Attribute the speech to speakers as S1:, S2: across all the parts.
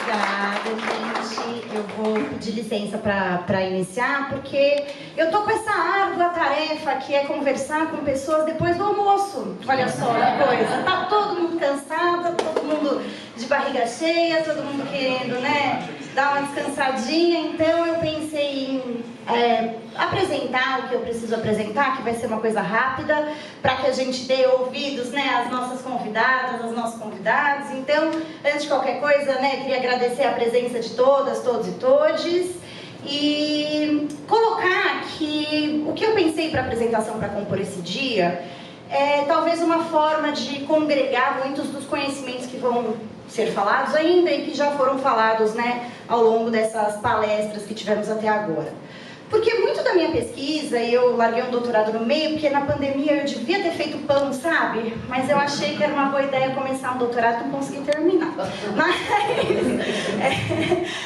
S1: Obrigada, gente. Eu vou pedir licença para iniciar, porque eu tô com essa árdua tarefa que é conversar com pessoas depois do almoço. Olha só a coisa. Tá todo mundo cansado, todo mundo de barriga cheia, todo mundo querendo, né, dar uma descansadinha. Então eu pensei em apresentar o que eu preciso apresentar, que vai ser uma coisa rápida, para que a gente dê ouvidos, né, às nossas convidadas, aos nossos convidados. Então, antes de qualquer coisa, né, queria agradecer a presença de todas, todos e todes, e colocar que o que eu pensei para a apresentação para compor esse dia é talvez uma forma de congregar muitos dos conhecimentos que vão ser falados ainda e que já foram falados, né, ao longo dessas palestras que tivemos até agora. Porque muito da minha pesquisa, e eu larguei um doutorado no meio, porque na pandemia eu devia ter feito pão, sabe? Mas eu achei que era uma boa ideia começar um doutorado e não consegui terminar. Mas,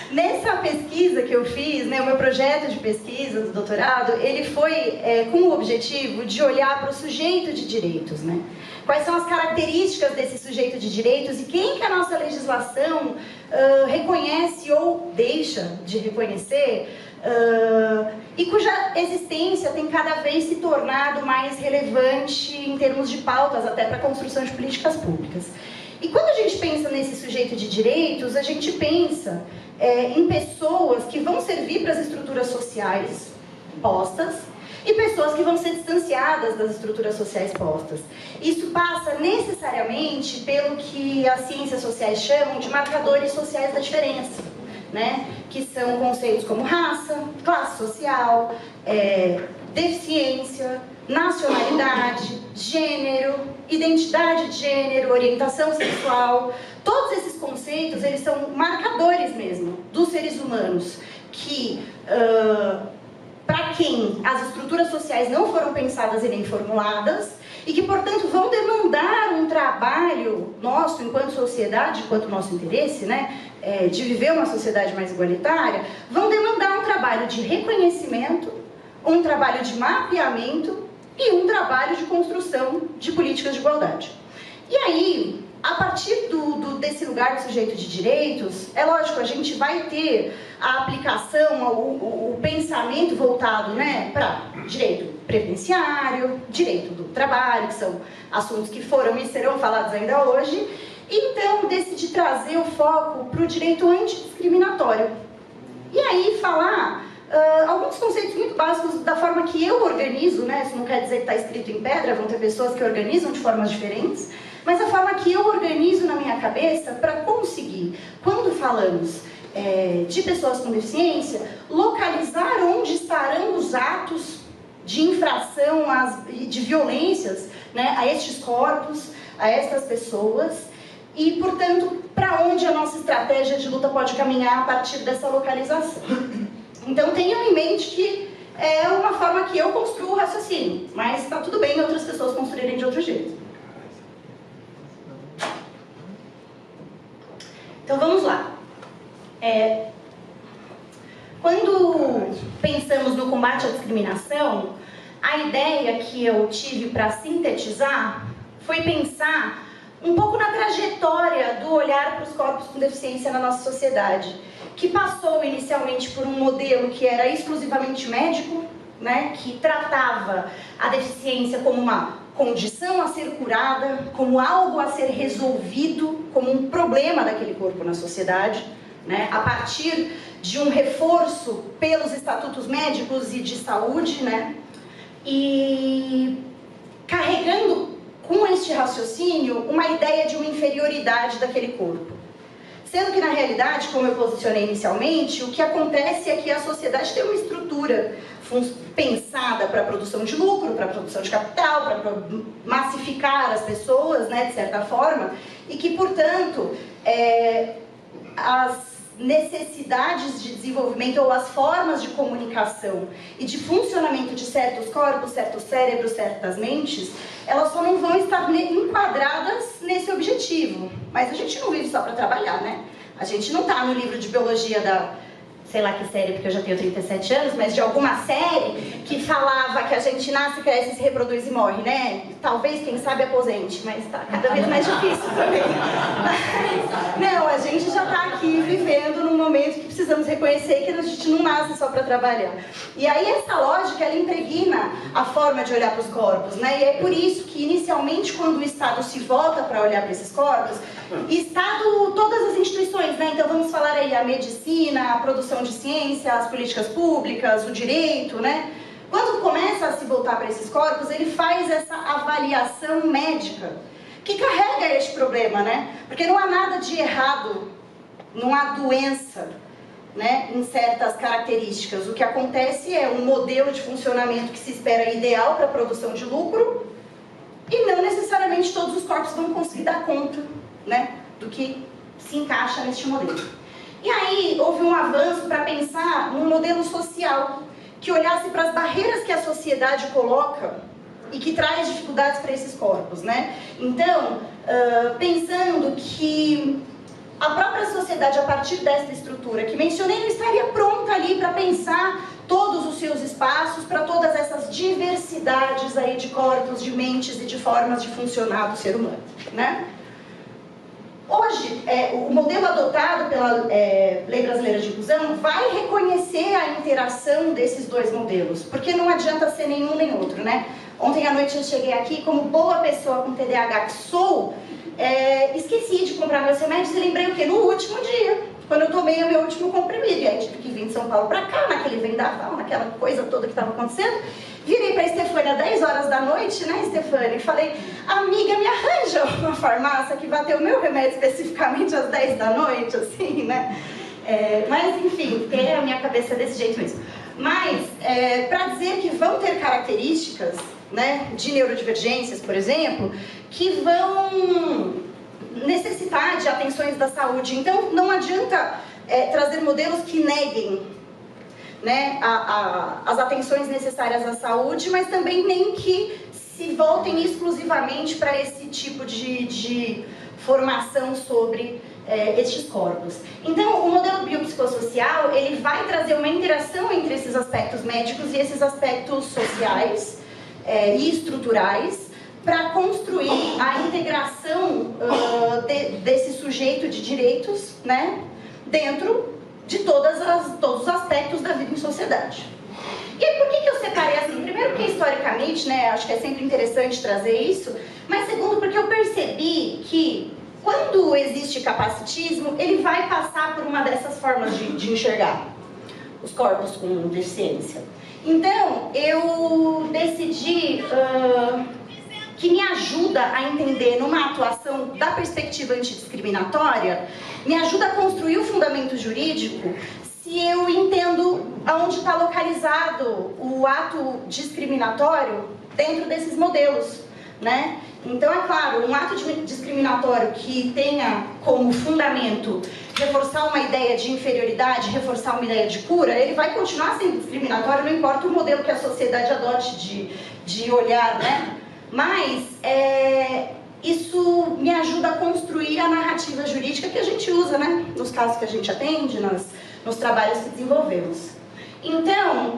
S1: nessa pesquisa que eu fiz, né, o meu projeto de pesquisa do doutorado, ele foi com o objetivo de olhar para o sujeito de direitos, né? Quais são as características desse sujeito de direitos e quem que a nossa legislação reconhece ou deixa de reconhecer, e cuja existência tem cada vez se tornado mais relevante em termos de pautas, até para a construção de políticas públicas. E quando a gente pensa nesse sujeito de direitos, a gente pensa em pessoas que vão servir para as estruturas sociais postas e pessoas que vão ser distanciadas das estruturas sociais postas. Isso passa necessariamente pelo que as ciências sociais chamam de marcadores sociais da diferença, né? Que são conceitos como raça, classe social, deficiência, nacionalidade, gênero, identidade de gênero, orientação sexual. Todos esses conceitos, eles são marcadores mesmo dos seres humanos que, para quem as estruturas sociais não foram pensadas e nem formuladas, e que, portanto, vão demandar um trabalho nosso, enquanto sociedade, enquanto nosso interesse, né, de viver uma sociedade mais igualitária, vão demandar um trabalho de reconhecimento, um trabalho de mapeamento e um trabalho de construção de políticas de igualdade. E aí, a partir desse lugar do sujeito de direitos, é lógico, a gente vai ter a aplicação, o pensamento voltado, né, para direito previdenciário, direito do trabalho, que são assuntos que foram e serão falados ainda hoje. Então, decidi trazer o foco para o direito antidiscriminatório. E aí, falar alguns conceitos muito básicos da forma que eu organizo, né? Isso não quer dizer que está escrito em pedra, vão ter pessoas que organizam de formas diferentes, mas a forma que eu organizo na minha cabeça para conseguir, quando falamos de pessoas com deficiência, localizar onde estarão os atos de infração, de violências, né, a estes corpos, a estas pessoas, e, portanto, para onde a nossa estratégia de luta pode caminhar a partir dessa localização. Então, tenham em mente que é uma forma que eu construo o raciocínio, mas está tudo bem outras pessoas construírem de outro jeito. Então, vamos lá. Quando pensamos no combate à discriminação, a ideia que eu tive para sintetizar foi pensar um pouco na trajetória do olhar para os corpos com deficiência na nossa sociedade, que passou inicialmente por um modelo que era exclusivamente médico, né, que tratava a deficiência como uma condição a ser curada, como algo a ser resolvido, como um problema daquele corpo na sociedade, né, a partir de um reforço pelos estatutos médicos e de saúde, né, e carregando com este raciocínio uma ideia de uma inferioridade daquele corpo. Sendo que, na realidade, como eu posicionei inicialmente, o que acontece é que a sociedade tem uma estrutura pensada para a produção de lucro, para a produção de capital, para massificar as pessoas, né, de certa forma, e que, portanto, as necessidades de desenvolvimento ou as formas de comunicação e de funcionamento de certos corpos, certos cérebros, certas mentes, elas só não vão estar enquadradas nesse objetivo. Mas a gente não vive só para trabalhar, né? A gente não está no livro de biologia da sei lá que série, porque eu já tenho 37 anos, mas de alguma série que falava que a gente nasce, cresce, se reproduz e morre, né? Talvez, quem sabe, aposente, mas tá cada vez mais difícil também. Não, a gente já tá aqui vivendo num momento que precisamos reconhecer que a gente não nasce só para trabalhar. E aí essa lógica, ela impregna a forma de olhar para os corpos, né? E é por isso que, inicialmente, quando o Estado se volta para olhar para esses corpos, Estado, todas as instituições, né? Então vamos falar aí a medicina, a produção de ciência, as políticas públicas, o direito, né? Quando começa a se voltar para esses corpos, ele faz essa avaliação médica que carrega este problema, né? Porque não há nada de errado, não há doença, né, em certas características. O que acontece é um modelo de funcionamento que se espera ideal para a produção de lucro e não necessariamente todos os corpos vão conseguir dar conta, né, do que se encaixa neste modelo. E aí houve um avanço para pensar num modelo social que olhasse para as barreiras que a sociedade coloca e que traz dificuldades para esses corpos, né? Então, pensando que a própria sociedade, a partir dessa estrutura que mencionei, não estaria pronta ali para pensar todos os seus espaços, para todas essas diversidades aí de corpos, de mentes e de formas de funcionar do ser humano, né? Hoje, o modelo adotado pela Lei Brasileira de Inclusão vai reconhecer a interação desses dois modelos, porque não adianta ser nenhum nem outro, né? Ontem à noite eu cheguei aqui, como boa pessoa com TDAH que sou, esqueci de comprar meus remédios e lembrei o quê? No último dia, quando eu tomei o meu último comprimido. E aí tive que vir de São Paulo pra cá, naquele vendaval, naquela coisa toda que estava acontecendo. Virei pra Estefânia às 10 horas da noite, né, Estefânia? E falei, amiga, me arranja uma farmácia que vai ter o meu remédio especificamente às 10 da noite, assim, né? Mas, enfim, porque a minha cabeça é desse jeito mesmo. Mas, para dizer que vão ter características, né, de neurodivergências, por exemplo, que vão necessitar de atenções da saúde. Então, não adianta trazer modelos que neguem, né, as atenções necessárias à saúde, mas também nem que se voltem exclusivamente para esse tipo de formação sobre estes corpos. Então, o modelo biopsicossocial, ele vai trazer uma interação entre esses aspectos médicos e esses aspectos sociais e estruturais, para construir a integração desse sujeito de direitos, né, dentro de todos os aspectos da vida em sociedade. E aí, por que eu separei assim? Primeiro porque historicamente, né, acho que é sempre interessante trazer isso, mas segundo porque eu percebi que quando existe capacitismo, ele vai passar por uma dessas formas de enxergar os corpos com deficiência. Então, eu decidi que me ajuda a entender numa atuação da perspectiva antidiscriminatória, me ajuda a construir o fundamento jurídico se eu entendo aonde está localizado o ato discriminatório dentro desses modelos, né? Então, é claro, um ato discriminatório que tenha como fundamento reforçar uma ideia de inferioridade, reforçar uma ideia de cura, ele vai continuar sendo discriminatório, não importa o modelo que a sociedade adote de olhar, né? Mas isso me ajuda a construir a narrativa jurídica que a gente usa, né? Nos casos que a gente atende, nos trabalhos que desenvolvemos. Então,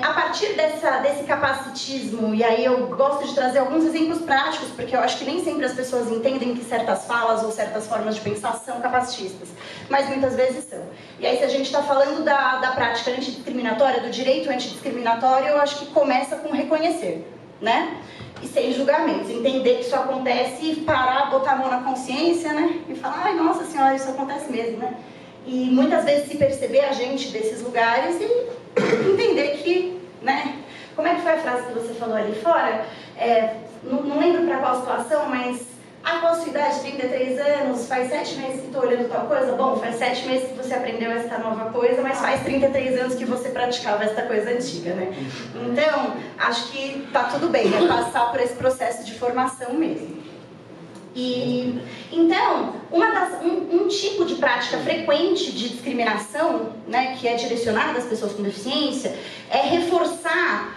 S1: a partir desse capacitismo, e aí eu gosto de trazer alguns exemplos práticos, porque eu acho que nem sempre as pessoas entendem que certas falas ou certas formas de pensar são capacitistas, mas muitas vezes são. E aí, se a gente está falando da prática antidiscriminatória, do direito antidiscriminatório, eu acho que começa com reconhecer, né? E sem julgamentos, entender que isso acontece e parar, botar a mão na consciência, né? E falar, ai, nossa senhora, isso acontece mesmo, né? E muitas vezes se perceber a gente desses lugares e entender que, né? Como é que foi a frase que você falou ali fora? Não lembro para qual situação, mas qual a sua idade? 33 anos, faz 7 meses que estou olhando tal coisa? Bom, faz 7 meses que você aprendeu esta nova coisa, mas faz 33 anos que você praticava esta coisa antiga, né? Então, acho que tá tudo bem, é passar por esse processo de formação mesmo. E, então, um tipo de prática frequente de discriminação, né, que é direcionada às pessoas com deficiência, é reforçar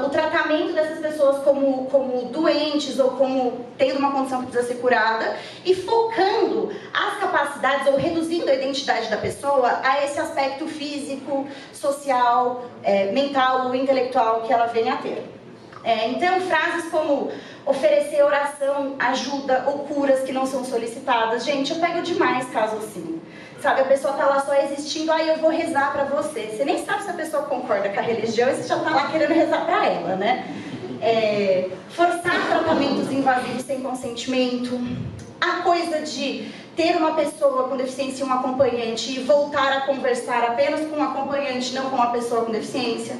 S1: o tratamento dessas pessoas como doentes ou como tendo uma condição que precisa ser curada e focando as capacidades, ou reduzindo a identidade da pessoa a esse aspecto físico, social, mental ou intelectual que ela vem a ter. Então, frases como oferecer oração, ajuda ou curas que não são solicitadas. Gente, eu pego demais caso assim. Sabe, a pessoa tá lá só existindo, eu vou rezar pra você. Você nem sabe se a pessoa concorda com a religião e você já tá lá querendo rezar pra ela, né? Forçar tratamentos invasivos sem consentimento. A coisa de ter uma pessoa com deficiência e um acompanhante e voltar a conversar apenas com o acompanhante, não com a pessoa com deficiência.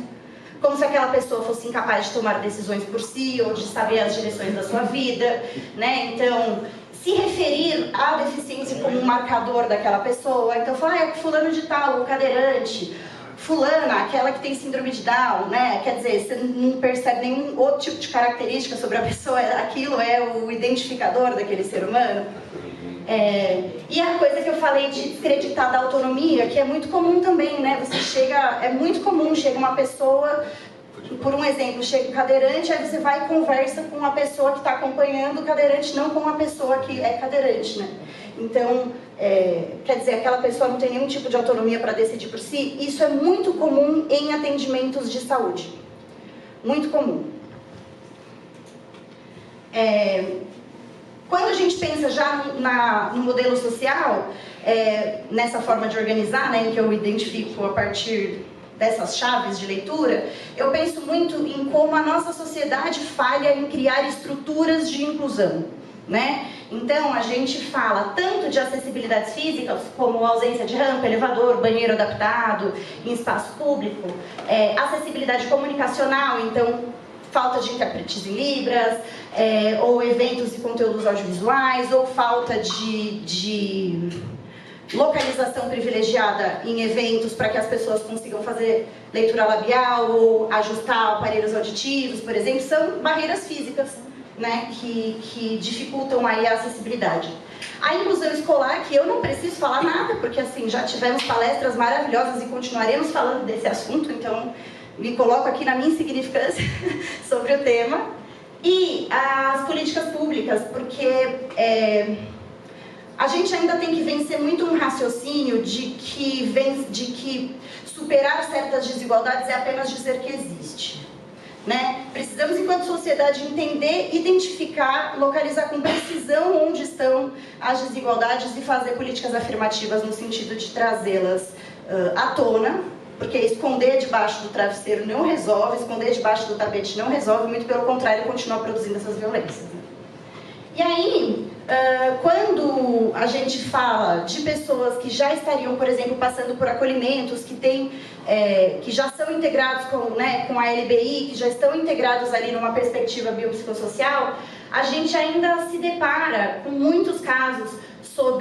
S1: Como se aquela pessoa fosse incapaz de tomar decisões por si ou de saber as direções da sua vida, né? Então, se referir à deficiência como um marcador daquela pessoa. Então, falar, fulano de tal, o cadeirante, fulana, aquela que tem síndrome de Down, né? Quer dizer, você não percebe nenhum outro tipo de característica sobre a pessoa, aquilo é o identificador daquele ser humano. E a coisa que eu falei de descreditar da autonomia, que é muito comum também, né? É muito comum, chega uma pessoa, por um exemplo, chega o cadeirante, aí você vai e conversa com a pessoa que está acompanhando o cadeirante, não com a pessoa que é cadeirante, né? Então, quer dizer, aquela pessoa não tem nenhum tipo de autonomia para decidir por si. Isso é muito comum em atendimentos de saúde. Muito comum. Quando a gente pensa já no modelo social, nessa forma de organizar, né, em que eu identifico a partir dessas chaves de leitura, eu penso muito em como a nossa sociedade falha em criar estruturas de inclusão, né? Então, a gente fala tanto de acessibilidades físicas, como ausência de rampa, elevador, banheiro adaptado em espaço público, acessibilidade comunicacional, então, falta de intérpretes em Libras, ou eventos e conteúdos audiovisuais, ou falta de localização privilegiada em eventos para que as pessoas consigam fazer leitura labial ou ajustar aparelhos auditivos, por exemplo, são barreiras físicas, né, que dificultam aí a acessibilidade. A inclusão escolar, que eu não preciso falar nada, porque assim, já tivemos palestras maravilhosas e continuaremos falando desse assunto, então me coloco aqui na minha insignificância sobre o tema. E as políticas públicas, porque a gente ainda tem que vencer muito um raciocínio de que superar certas desigualdades é apenas dizer que existe, né? Precisamos, enquanto sociedade, entender, identificar, localizar com precisão onde estão as desigualdades e fazer políticas afirmativas no sentido de trazê-las à tona, porque esconder debaixo do travesseiro não resolve, esconder debaixo do tapete não resolve, muito pelo contrário, continua produzindo essas violências. E aí, quando a gente fala de pessoas que já estariam, por exemplo, passando por acolhimentos, que já são integrados com a LBI, que já estão integrados ali numa perspectiva biopsicossocial, a gente ainda se depara com muitos casos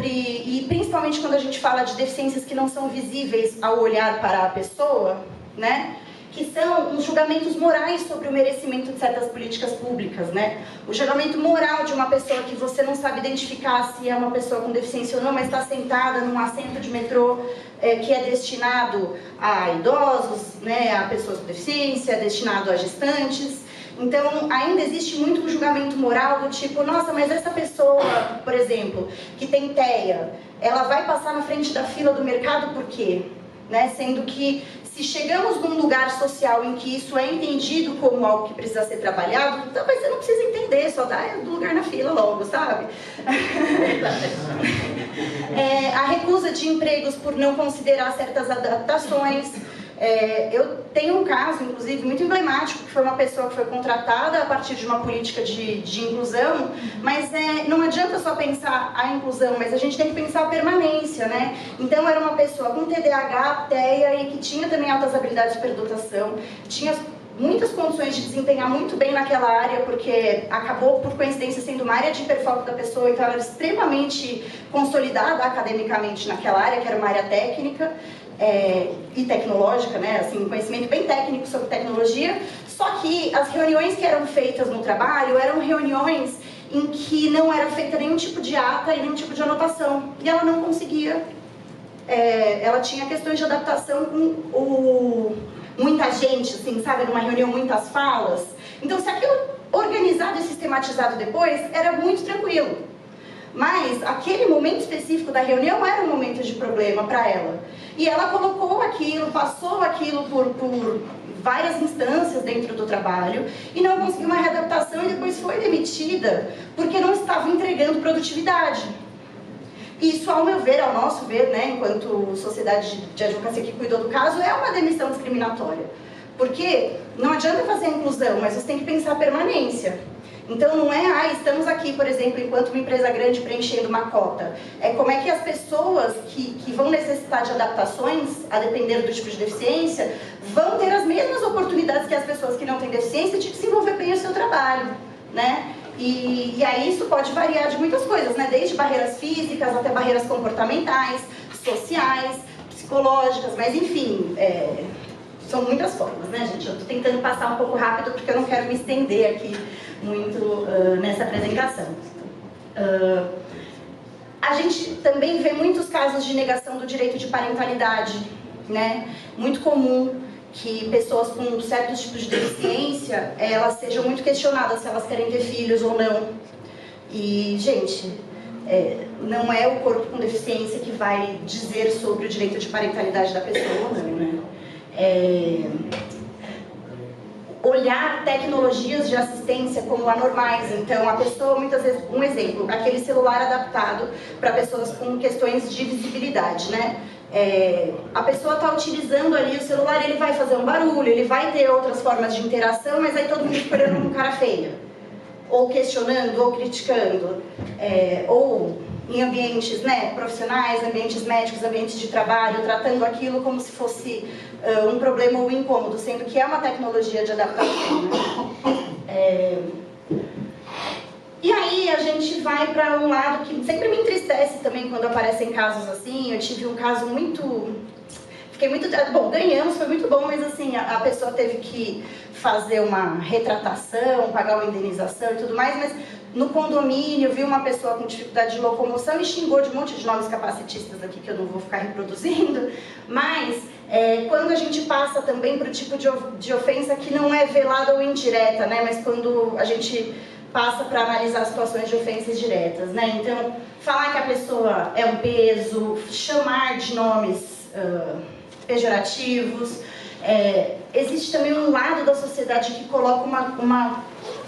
S1: e principalmente quando a gente fala de deficiências que não são visíveis ao olhar para a pessoa, né? Que são os julgamentos morais sobre o merecimento de certas políticas públicas, né? O julgamento moral de uma pessoa que você não sabe identificar se é uma pessoa com deficiência ou não, mas está sentada num assento de metrô que é destinado a idosos, né? A pessoas com deficiência, destinado a gestantes. Então, ainda existe muito um julgamento moral do tipo, nossa, mas essa pessoa, por exemplo, que tem TEA, ela vai passar na frente da fila do mercado por quê? Né? Sendo que, se chegamos num lugar social em que isso é entendido como algo que precisa ser trabalhado, então você não precisa entender, só dá do lugar na fila logo, sabe? A recusa de empregos por não considerar certas adaptações. Eu tenho um caso, inclusive, muito emblemático, que foi uma pessoa que foi contratada a partir de uma política de inclusão, mas não adianta só pensar a inclusão, mas a gente tem que pensar a permanência, né? Então, era uma pessoa com TDAH, TEA e que tinha também altas habilidades de superdotação, tinha muitas condições de desempenhar muito bem naquela área, porque acabou, por coincidência, sendo uma área de hiperfoco da pessoa, então ela era extremamente consolidada academicamente naquela área, que era uma área técnica, e tecnológica, né? Assim, um conhecimento bem técnico sobre tecnologia, só que as reuniões que eram feitas no trabalho eram reuniões em que não era feita nenhum tipo de ata e nenhum tipo de anotação, e ela não conseguia, ela tinha questões de adaptação com muita gente, assim, sabe, numa reunião, muitas falas, então se aquilo organizado e sistematizado depois, era muito tranquilo. mas aquele momento específico da reunião era um momento de problema para ela. E ela colocou aquilo, passou aquilo por várias instâncias dentro do trabalho e não conseguiu uma readaptação e depois foi demitida porque não estava entregando produtividade. Isso, ao meu ver, ao nosso ver, né, enquanto sociedade de advocacia que cuidou do caso, é uma demissão discriminatória. Porque não adianta fazer a inclusão, mas você tem que pensar a permanência. Então não é, estamos aqui, por exemplo, enquanto uma empresa grande preenchendo uma cota. É como é que as pessoas que vão necessitar de adaptações, a depender do tipo de deficiência, vão ter as mesmas oportunidades que as pessoas que não têm deficiência de desenvolver bem o seu trabalho, né? E aí isso pode variar de muitas coisas, né? Desde barreiras físicas até barreiras comportamentais, sociais, psicológicas, mas enfim, são muitas formas, né, gente? Eu estou tentando passar um pouco rápido porque eu não quero me estender aqui muito nessa apresentação. A gente também vê muitos casos de negação do direito de parentalidade, né? Muito comum que pessoas com certos tipos de deficiência, elas sejam muito questionadas se elas querem ter filhos ou não. E, gente, não é o corpo com deficiência que vai dizer sobre o direito de parentalidade da pessoa ou não, né? Olhar tecnologias de assistência como anormais. Então, a pessoa, muitas vezes, um exemplo, aquele celular adaptado para pessoas com questões de visibilidade, né? A pessoa está utilizando ali o celular, ele vai fazer um barulho, ele vai ter outras formas de interação, mas aí todo mundo fica olhando com cara feia, ou questionando, ou criticando, ou em ambientes, né, profissionais, ambientes médicos, ambientes de trabalho, tratando aquilo como se fosse um problema ou um incômodo, sendo que é uma tecnologia de adaptação, né? E aí a gente vai para um lado que sempre me entristece também quando aparecem casos assim. Eu tive um caso fiquei muito... Bom, ganhamos, foi muito bom, mas assim, a pessoa teve que fazer uma retratação, pagar uma indenização e tudo mais, mas no condomínio viu uma pessoa com dificuldade de locomoção e xingou de um monte de nomes capacitistas aqui que eu não vou ficar reproduzindo, mas quando a gente passa também para o tipo de ofensa que não é velada ou indireta, né, mas quando a gente passa para analisar situações de ofensas diretas, né? Então, falar que a pessoa é um peso, chamar de nomes pejorativos, existe também um lado da sociedade que coloca uma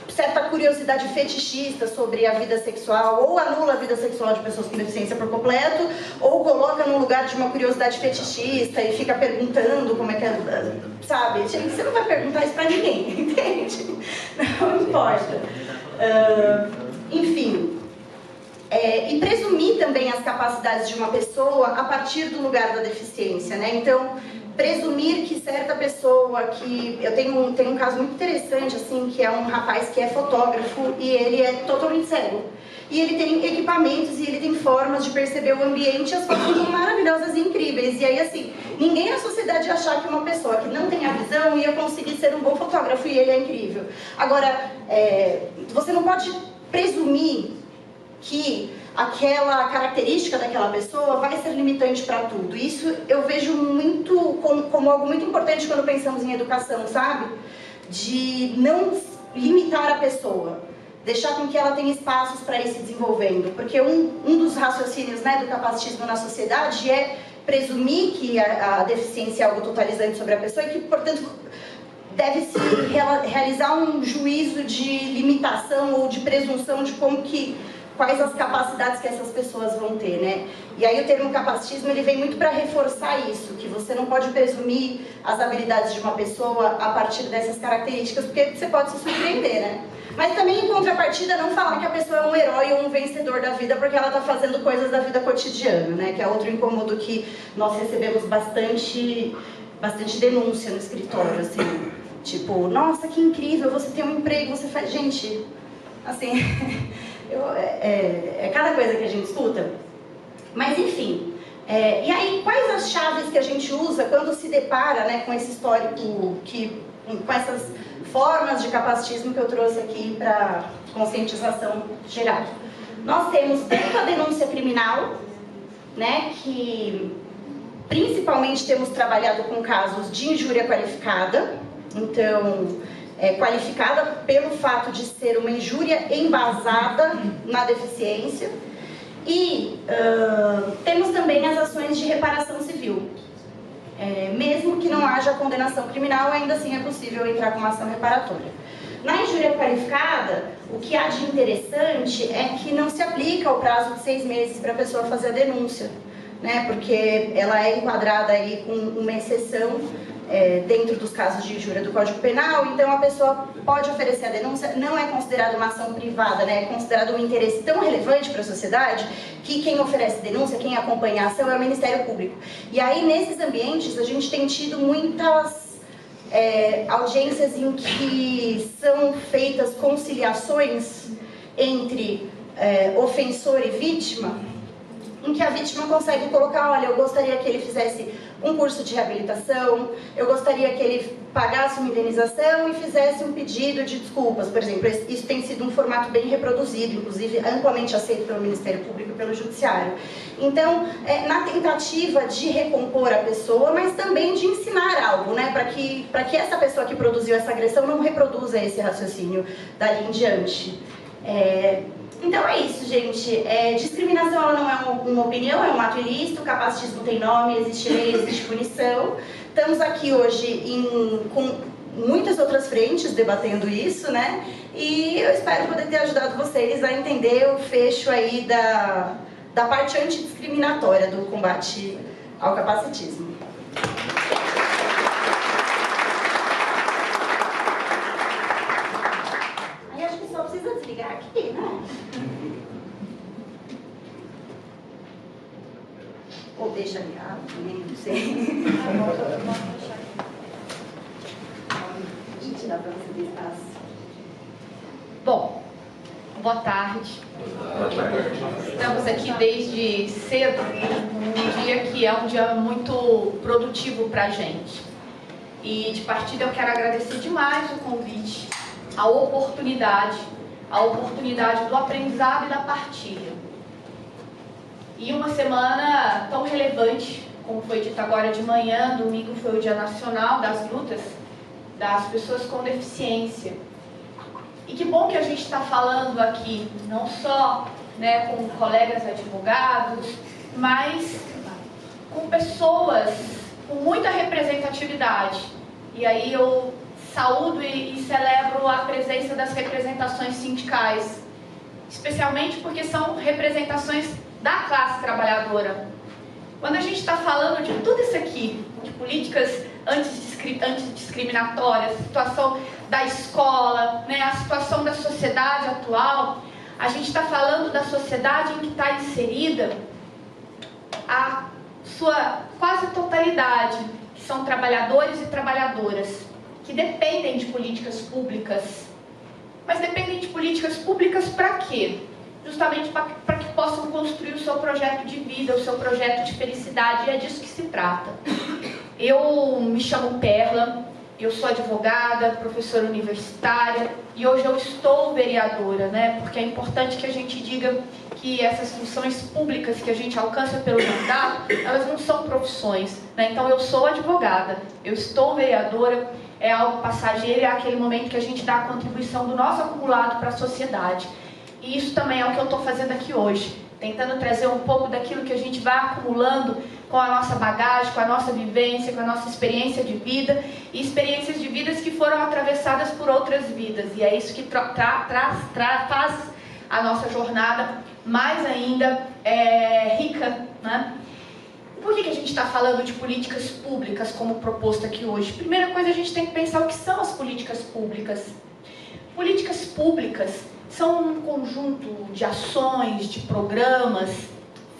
S1: certa curiosidade fetichista sobre a vida sexual, ou anula a vida sexual de pessoas com deficiência por completo, ou coloca no lugar de uma curiosidade fetichista e fica perguntando como é que é, sabe? Gente, você não vai perguntar isso pra ninguém, entende? Não importa. Enfim, e presumir também as capacidades de uma pessoa a partir do lugar da deficiência, né? Então, presumir que certa pessoa que... Eu tenho um caso muito interessante, assim, que é um rapaz que é fotógrafo e ele é totalmente cego. E ele tem equipamentos e ele tem formas de perceber o ambiente e as fotos são maravilhosas e incríveis. E aí, assim, ninguém na sociedade ia achar que uma pessoa que não tem a visão ia conseguir ser um bom fotógrafo e ele é incrível. Agora, você não pode presumir que aquela característica daquela pessoa vai ser limitante para tudo. Isso eu vejo muito como algo muito importante quando pensamos em educação, sabe? De não limitar a pessoa, deixar com que ela tenha espaços para ir se desenvolvendo. Porque um dos raciocínios, né, do capacitismo na sociedade é presumir que a deficiência é algo totalizante sobre a pessoa e que, portanto, deve-se realizar um juízo de limitação ou de presunção de quais as capacidades que essas pessoas vão ter, né? E aí o termo capacitismo, ele vem muito para reforçar isso, que você não pode presumir as habilidades de uma pessoa a partir dessas características, porque você pode se surpreender, né? Mas também, em contrapartida, não falar que a pessoa é um herói ou um vencedor da vida porque ela está fazendo coisas da vida cotidiana, né? Que é outro incômodo que nós recebemos bastante denúncia no escritório, assim. Tipo, nossa, que incrível, você tem um emprego, você faz... Gente, assim... é cada coisa que a gente escuta. Mas, enfim... e aí, quais as chaves que a gente usa quando se depara, né, com esse histórico, com essas formas de capacitismo que eu trouxe aqui para conscientização geral? Nós temos tanto a denúncia criminal, né, que principalmente temos trabalhado com casos de injúria qualificada. Então, qualificada pelo fato de ser uma injúria embasada na deficiência. E temos também as ações de reparação civil. Mesmo que não haja condenação criminal, ainda assim é possível entrar com uma ação reparatória. Na injúria qualificada, o que há de interessante é que não se aplica o prazo de 6 meses para a pessoa fazer a denúncia, né? Porque ela é enquadrada aí com uma exceção dentro dos casos de injúria do Código Penal, então a pessoa pode oferecer a denúncia, não é considerada uma ação privada, né? É considerado um interesse tão relevante para a sociedade que quem oferece denúncia, quem acompanha a ação é o Ministério Público. E aí, nesses ambientes, a gente tem tido muitas audiências em que são feitas conciliações entre ofensor e vítima, em que a vítima consegue colocar, olha, eu gostaria que ele fizesse um curso de reabilitação, eu gostaria que ele pagasse uma indenização e fizesse um pedido de desculpas, por exemplo. Isso tem sido um formato bem reproduzido, inclusive amplamente aceito pelo Ministério Público e pelo Judiciário. Então, na tentativa de recompor a pessoa, mas também de ensinar algo, né, para que essa pessoa que produziu essa agressão não reproduza esse raciocínio dali em diante. Então é isso, gente. Discriminação ela não é uma opinião, é um ato ilícito, capacitismo tem nome, existe lei, existe punição. Estamos aqui hoje com muitas outras frentes debatendo isso, né? E eu espero poder ter ajudado vocês a entender o fecho aí da parte antidiscriminatória do combate ao capacitismo. Aí acho que só precisa desligar aqui, né? Ou deixa ligado, também não sei. Gente, dá para você ter espaço.
S2: Bom, boa tarde. Estamos aqui desde cedo, num dia que é um dia muito produtivo para a gente. E de partida eu quero agradecer demais o convite, a oportunidade do aprendizado e da partilha. E uma semana tão relevante, como foi dito agora de manhã, domingo foi o Dia Nacional das Lutas das Pessoas com Deficiência. E que bom que a gente está falando aqui, não só, né, com colegas advogados, mas com pessoas com muita representatividade. E aí eu saúdo e celebro a presença das representações sindicais, especialmente porque são representações da classe trabalhadora. Quando a gente está falando de tudo isso aqui, de políticas antidiscriminatórias, a situação da escola, né, a situação da sociedade atual, a gente está falando da sociedade em que está inserida a sua quase totalidade, que são trabalhadores e trabalhadoras, que dependem de políticas públicas. Mas dependem de políticas públicas para quê? Justamente para que possam construir o seu projeto de vida, o seu projeto de felicidade, e é disso que se trata. Eu me chamo Perla, eu sou advogada, professora universitária, e hoje eu estou vereadora, né? Porque é importante que a gente diga que essas funções públicas que a gente alcança pelo mandato, elas não são profissões, né? Então eu sou advogada, eu estou vereadora, é algo passageiro, é aquele momento que a gente dá a contribuição do nosso acumulado para a sociedade. E isso também é o que eu estou fazendo aqui hoje, tentando trazer um pouco daquilo que a gente vai acumulando com a nossa bagagem, com a nossa vivência, com a nossa experiência de vida, e experiências de vidas que foram atravessadas por outras vidas. E é isso que faz a nossa jornada mais ainda rica, né? Por que a gente está falando de políticas públicas como proposto aqui hoje? Primeira coisa, a gente tem que pensar o que são as políticas públicas. Políticas públicas são um conjunto de ações, de programas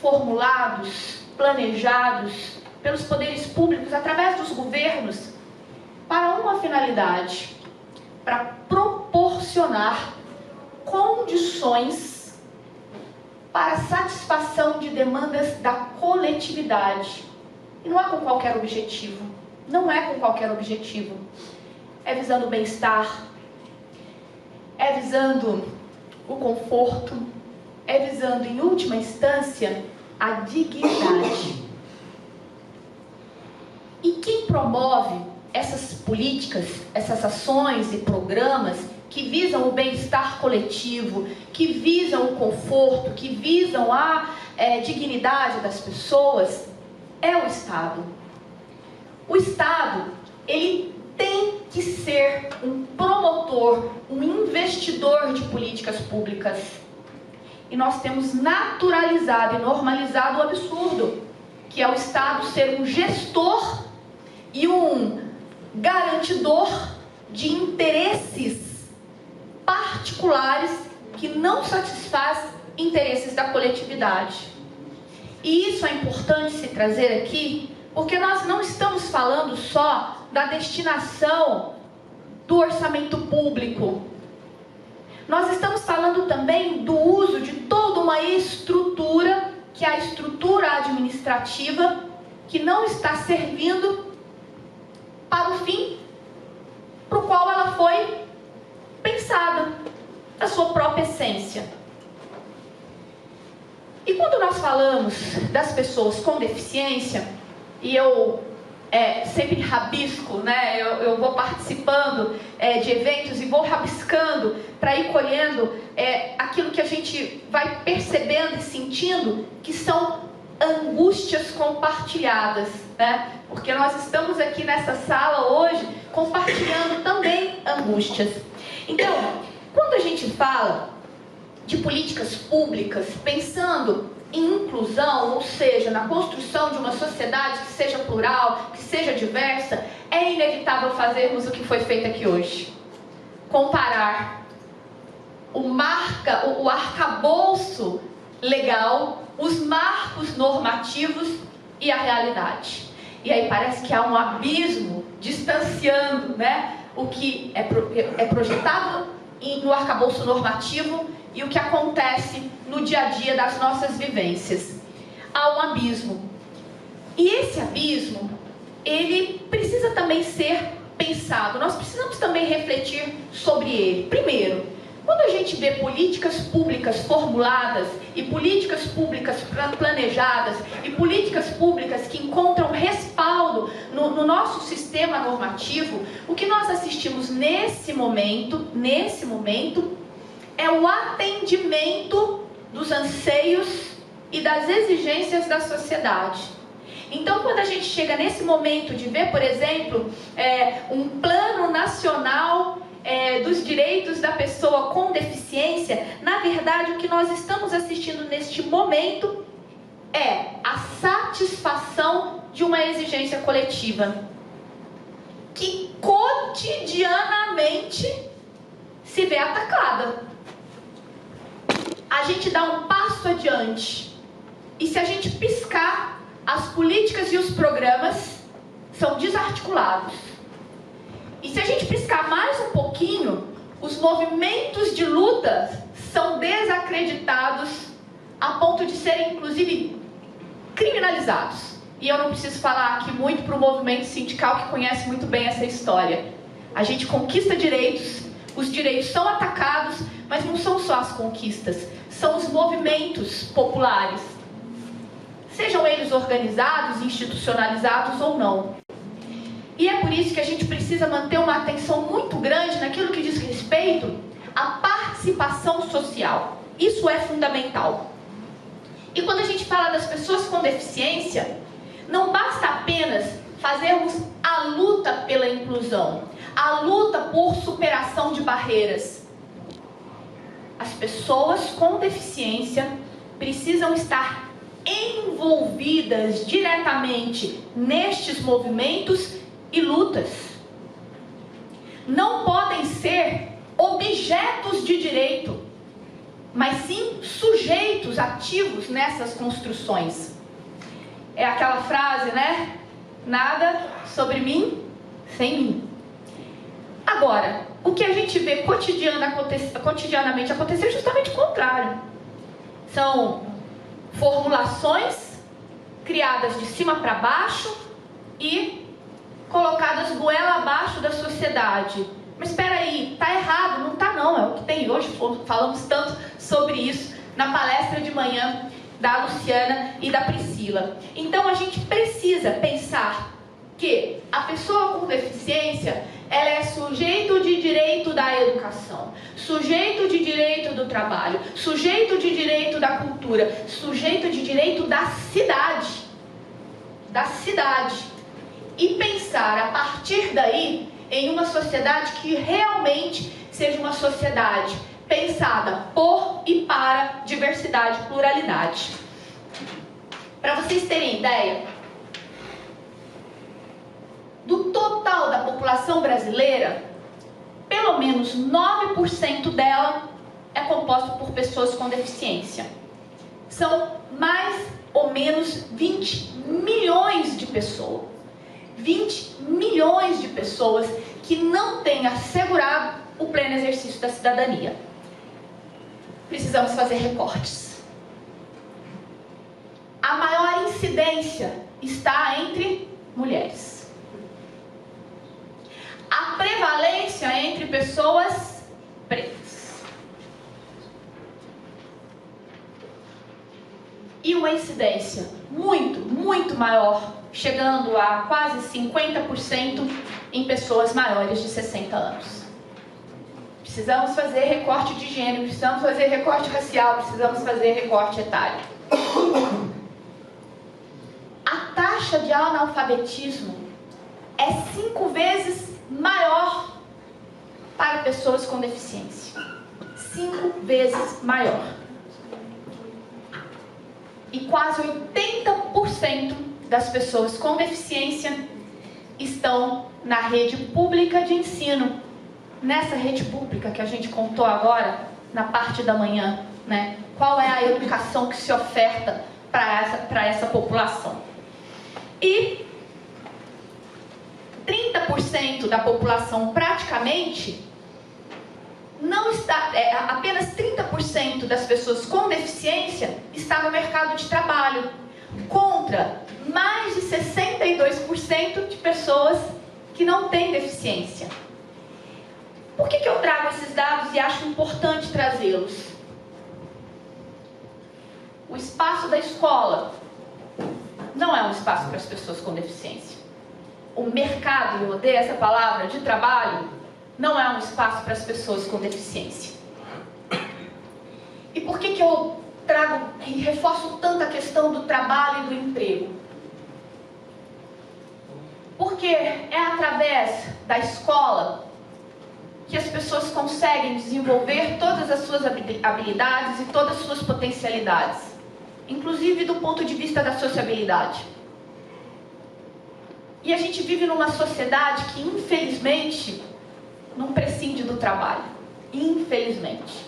S2: formulados, planejados pelos poderes públicos através dos governos para uma finalidade, para proporcionar condições para a satisfação de demandas da coletividade. E não é com qualquer objetivo, não é com qualquer objetivo. É visando o bem-estar, é visando o conforto, é visando, em última instância, a dignidade. E quem promove essas políticas, essas ações e programas que visam o bem-estar coletivo, que visam o conforto, que visam a dignidade das pessoas é o Estado. O Estado, ele tem que ser um promotor, um investidor de políticas públicas. E nós temos naturalizado e normalizado o absurdo, que é o Estado ser um gestor e um garantidor de interesses particulares que não satisfaz interesses da coletividade. E isso é importante se trazer aqui, porque nós não estamos falando só da destinação do orçamento público. Nós estamos falando também do uso de toda uma estrutura, que é a estrutura administrativa, que não está servindo para o fim para o qual ela foi pensada, da sua própria essência. E quando nós falamos das pessoas com deficiência, e eu sempre rabisco, né? Eu vou participando de eventos e vou rabiscando para ir colhendo aquilo que a gente vai percebendo e sentindo que são angústias compartilhadas, né? Porque nós estamos aqui nessa sala hoje compartilhando também angústias. Então, quando a gente fala de políticas públicas, pensando em inclusão, ou seja, na construção de uma sociedade que seja plural, que seja diversa, é inevitável fazermos o que foi feito aqui hoje. Comparar o arcabouço legal, os marcos normativos e a realidade. E aí parece que há um abismo distanciando, né, o que é projetado no arcabouço normativo e o que acontece no dia a dia das nossas vivências. Há um abismo. E esse abismo, ele precisa também ser pensado. Nós precisamos também refletir sobre ele. Primeiro, quando a gente vê políticas públicas formuladas e políticas públicas planejadas e políticas públicas que encontram respaldo no nosso sistema normativo, o que nós assistimos nesse momento é o atendimento dos anseios e das exigências da sociedade. Então, quando a gente chega nesse momento de ver, por exemplo, um plano nacional dos direitos da pessoa com deficiência, na verdade, o que nós estamos assistindo neste momento é a satisfação de uma exigência coletiva, que cotidianamente se vê atacada. A gente dá um passo adiante, e se a gente piscar, as políticas e os programas são desarticulados. E se a gente piscar mais um pouquinho, os movimentos de luta são desacreditados a ponto de serem, inclusive, criminalizados. E eu não preciso falar aqui muito para o movimento sindical que conhece muito bem essa história. A gente conquista direitos, os direitos são atacados, mas não são só as conquistas, são os movimentos populares. Sejam eles organizados, institucionalizados ou não. E é por isso que a gente precisa manter uma atenção muito grande naquilo que diz respeito à participação social. Isso é fundamental. E quando a gente fala das pessoas com deficiência, não basta apenas fazermos a luta pela inclusão, a luta por superação de barreiras. As pessoas com deficiência precisam estar envolvidas diretamente nestes movimentos e lutas. Não podem ser objetos de direito, mas sim sujeitos ativos nessas construções. É aquela frase, né? Nada sobre mim sem mim. Agora, o que a gente vê cotidianamente acontecer é justamente o contrário. São formulações criadas de cima para baixo e colocadas goela abaixo da sociedade. Mas espera aí, tá errado? Não tá não, é o que tem hoje. Falamos tanto sobre isso na palestra de manhã da Luciana e da Priscila. Então a gente precisa pensar que a pessoa com deficiência, ela é sujeito de direito da educação, sujeito de direito do trabalho, sujeito de direito da cultura, sujeito de direito da cidade. Da cidade. E pensar a partir daí em uma sociedade que realmente seja uma sociedade pensada por e para diversidade e pluralidade. Para vocês terem ideia, do total da população brasileira, pelo menos 9% dela é composta por pessoas com deficiência. São mais ou menos 20 milhões de pessoas. 20 milhões de pessoas que não têm assegurado o pleno exercício da cidadania. Precisamos fazer recortes. A maior incidência está entre mulheres. A prevalência entre pessoas pretas. E uma incidência muito maior, chegando a quase 50% em pessoas maiores de 60 anos. Precisamos fazer recorte de gênero, precisamos fazer recorte racial, precisamos fazer recorte etário. A taxa de analfabetismo é 5 vezes maior para pessoas com deficiência. 5 vezes maior. E quase 80% das pessoas com deficiência estão na rede pública de ensino. Nessa rede pública que a gente contou agora, na parte da manhã, né? Qual é a educação que se oferta para essa população? E 30% da população praticamente não está, apenas 30% das pessoas com deficiência está no mercado de trabalho, contra mais de 62% de pessoas que não têm deficiência. Por que eu trago esses dados e acho importante trazê-los? O espaço da escola não é um espaço para as pessoas com deficiência. O mercado, eu odeio essa palavra, de trabalho, não é um espaço para as pessoas com deficiência. E por que eu trago e reforço tanto a questão do trabalho e do emprego? Porque é através da escola que as pessoas conseguem desenvolver todas as suas habilidades e todas as suas potencialidades, inclusive do ponto de vista da sociabilidade. E a gente vive numa sociedade que, infelizmente, não prescinde do trabalho. Infelizmente.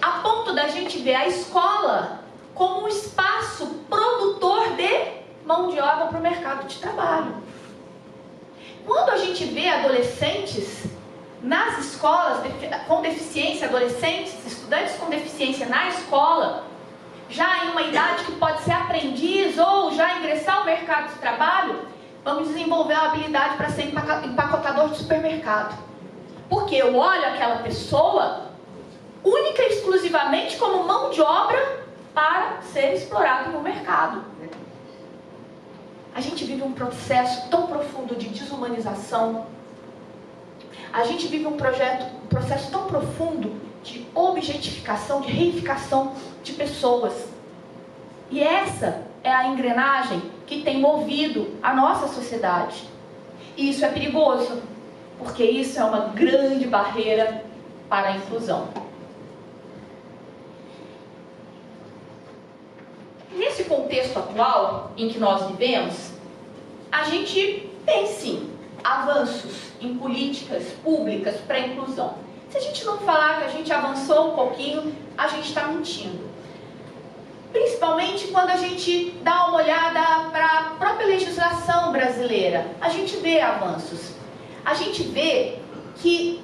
S2: A ponto da gente ver a escola como um espaço produtor de mão de obra para o mercado de trabalho. Quando a gente vê adolescentes nas escolas com deficiência, adolescentes, estudantes com deficiência na escola, já em uma idade que pode ser aprendiz ou já ingressar ao mercado de trabalho, vamos desenvolver a habilidade para ser empacotador de supermercado. Porque eu olho aquela pessoa única e exclusivamente como mão de obra para ser explorado no mercado. A gente vive um processo tão profundo de desumanização. A gente vive um processo tão profundo de objetificação, de reificação de pessoas. E essa é a engrenagem que tem movido a nossa sociedade. E isso é perigoso, porque isso é uma grande barreira para a inclusão. Nesse contexto atual em que nós vivemos, a gente tem sim avanços em políticas públicas para a inclusão. Se a gente não falar que a gente avançou um pouquinho, a gente está mentindo. Principalmente quando a gente dá uma olhada para a própria legislação brasileira, a gente vê avanços. A gente vê que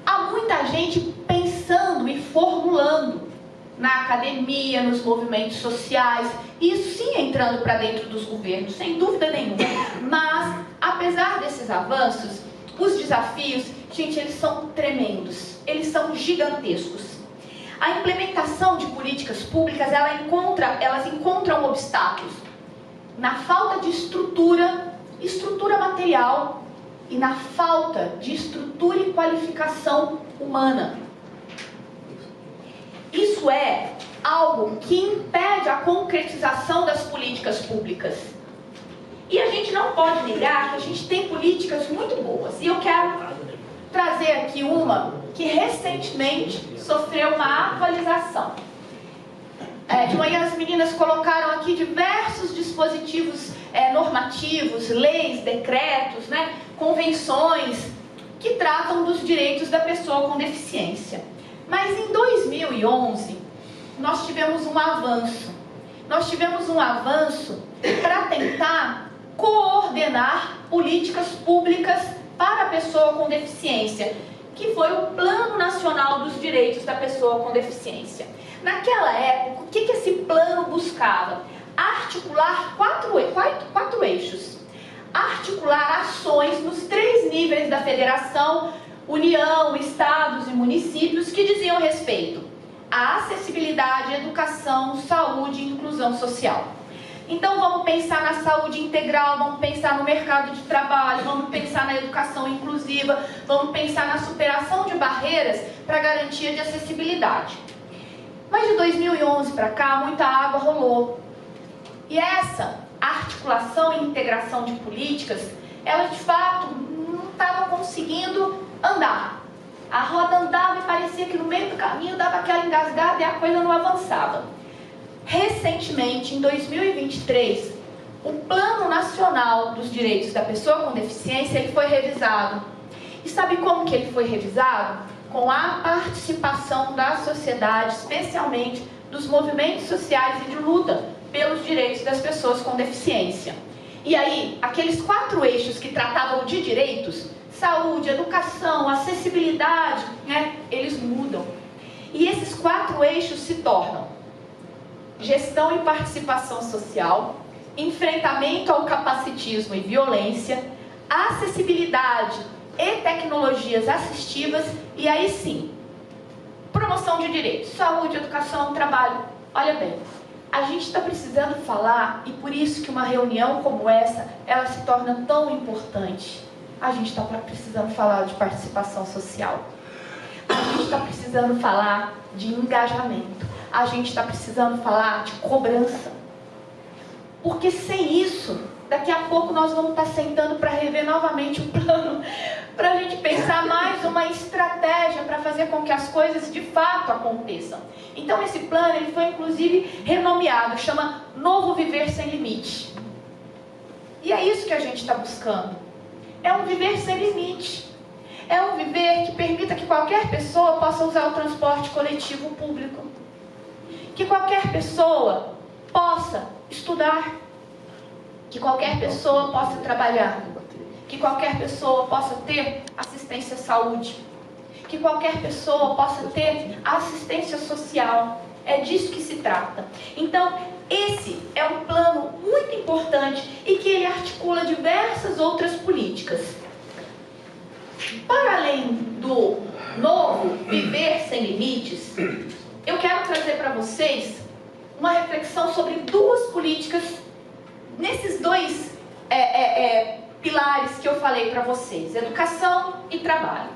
S2: há muita gente pensando e formulando na academia, nos movimentos sociais, isso sim entrando para dentro dos governos, sem dúvida nenhuma. Mas, apesar desses avanços, os desafios, gente, eles são tremendos, eles são gigantescos. A implementação de políticas públicas, elas encontram obstáculos na falta de estrutura material e na falta de estrutura e qualificação humana. Isso é algo que impede a concretização das políticas públicas. E a gente não pode negar que a gente tem políticas muito boas. E eu quero trazer aqui uma que recentemente sofreu uma atualização. De manhã as meninas colocaram aqui diversos dispositivos normativos, leis, decretos, né, convenções que tratam dos direitos da pessoa com deficiência. Mas em 2011 nós tivemos um avanço. Nós tivemos um avanço para tentar coordenar políticas públicas para a pessoa com deficiência, que foi o Plano Nacional dos Direitos da Pessoa com Deficiência. Naquela época, o que esse plano buscava? Articular quatro eixos. Articular ações nos 3 níveis da federação, União, estados e municípios, que diziam respeito à acessibilidade, educação, saúde e inclusão social. Então vamos pensar na saúde integral, vamos pensar no mercado de trabalho, vamos pensar na educação inclusiva, vamos pensar na superação de barreiras para garantia de acessibilidade. Mas de 2011 para cá, muita água rolou. E essa articulação e integração de políticas, ela de fato não estava conseguindo andar. A roda andava e parecia que no meio do caminho dava aquela engasgada e a coisa não avançava. Recentemente, em 2023, o Plano Nacional dos Direitos da Pessoa com Deficiência ele foi revisado. E sabe como que ele foi revisado? Com a participação da sociedade, especialmente dos movimentos sociais e de luta pelos direitos das pessoas com deficiência. E aí, aqueles 4 eixos que tratavam de direitos, saúde, educação, acessibilidade, né, eles mudam. E esses 4 eixos se tornam gestão e participação social, enfrentamento ao capacitismo e violência, acessibilidade e tecnologias assistivas, e aí sim, promoção de direitos, saúde, educação, trabalho. Olha bem, a gente está precisando falar, e por isso que uma reunião como essa, ela se torna tão importante. A gente está precisando falar de participação social. A gente está precisando falar de engajamento. A gente está precisando falar de cobrança. Porque sem isso, daqui a pouco nós vamos estar sentando para rever novamente o plano, para a gente pensar mais uma estratégia para fazer com que as coisas de fato aconteçam. Então esse plano ele foi inclusive renomeado, chama Novo Viver Sem Limite. E é isso que a gente está buscando. É um viver sem limite. É um viver que permita que qualquer pessoa possa usar o transporte coletivo público. Que qualquer pessoa possa estudar. Que qualquer pessoa possa trabalhar. Que qualquer pessoa possa ter assistência à saúde. Que qualquer pessoa possa ter assistência social. É disso que se trata. Então, esse é um plano muito importante e que ele articula diversas outras políticas. Para além do novo Viver Sem Limites, eu quero trazer para vocês uma reflexão sobre 2 políticas nesses 2 pilares que eu falei para vocês, educação e trabalho.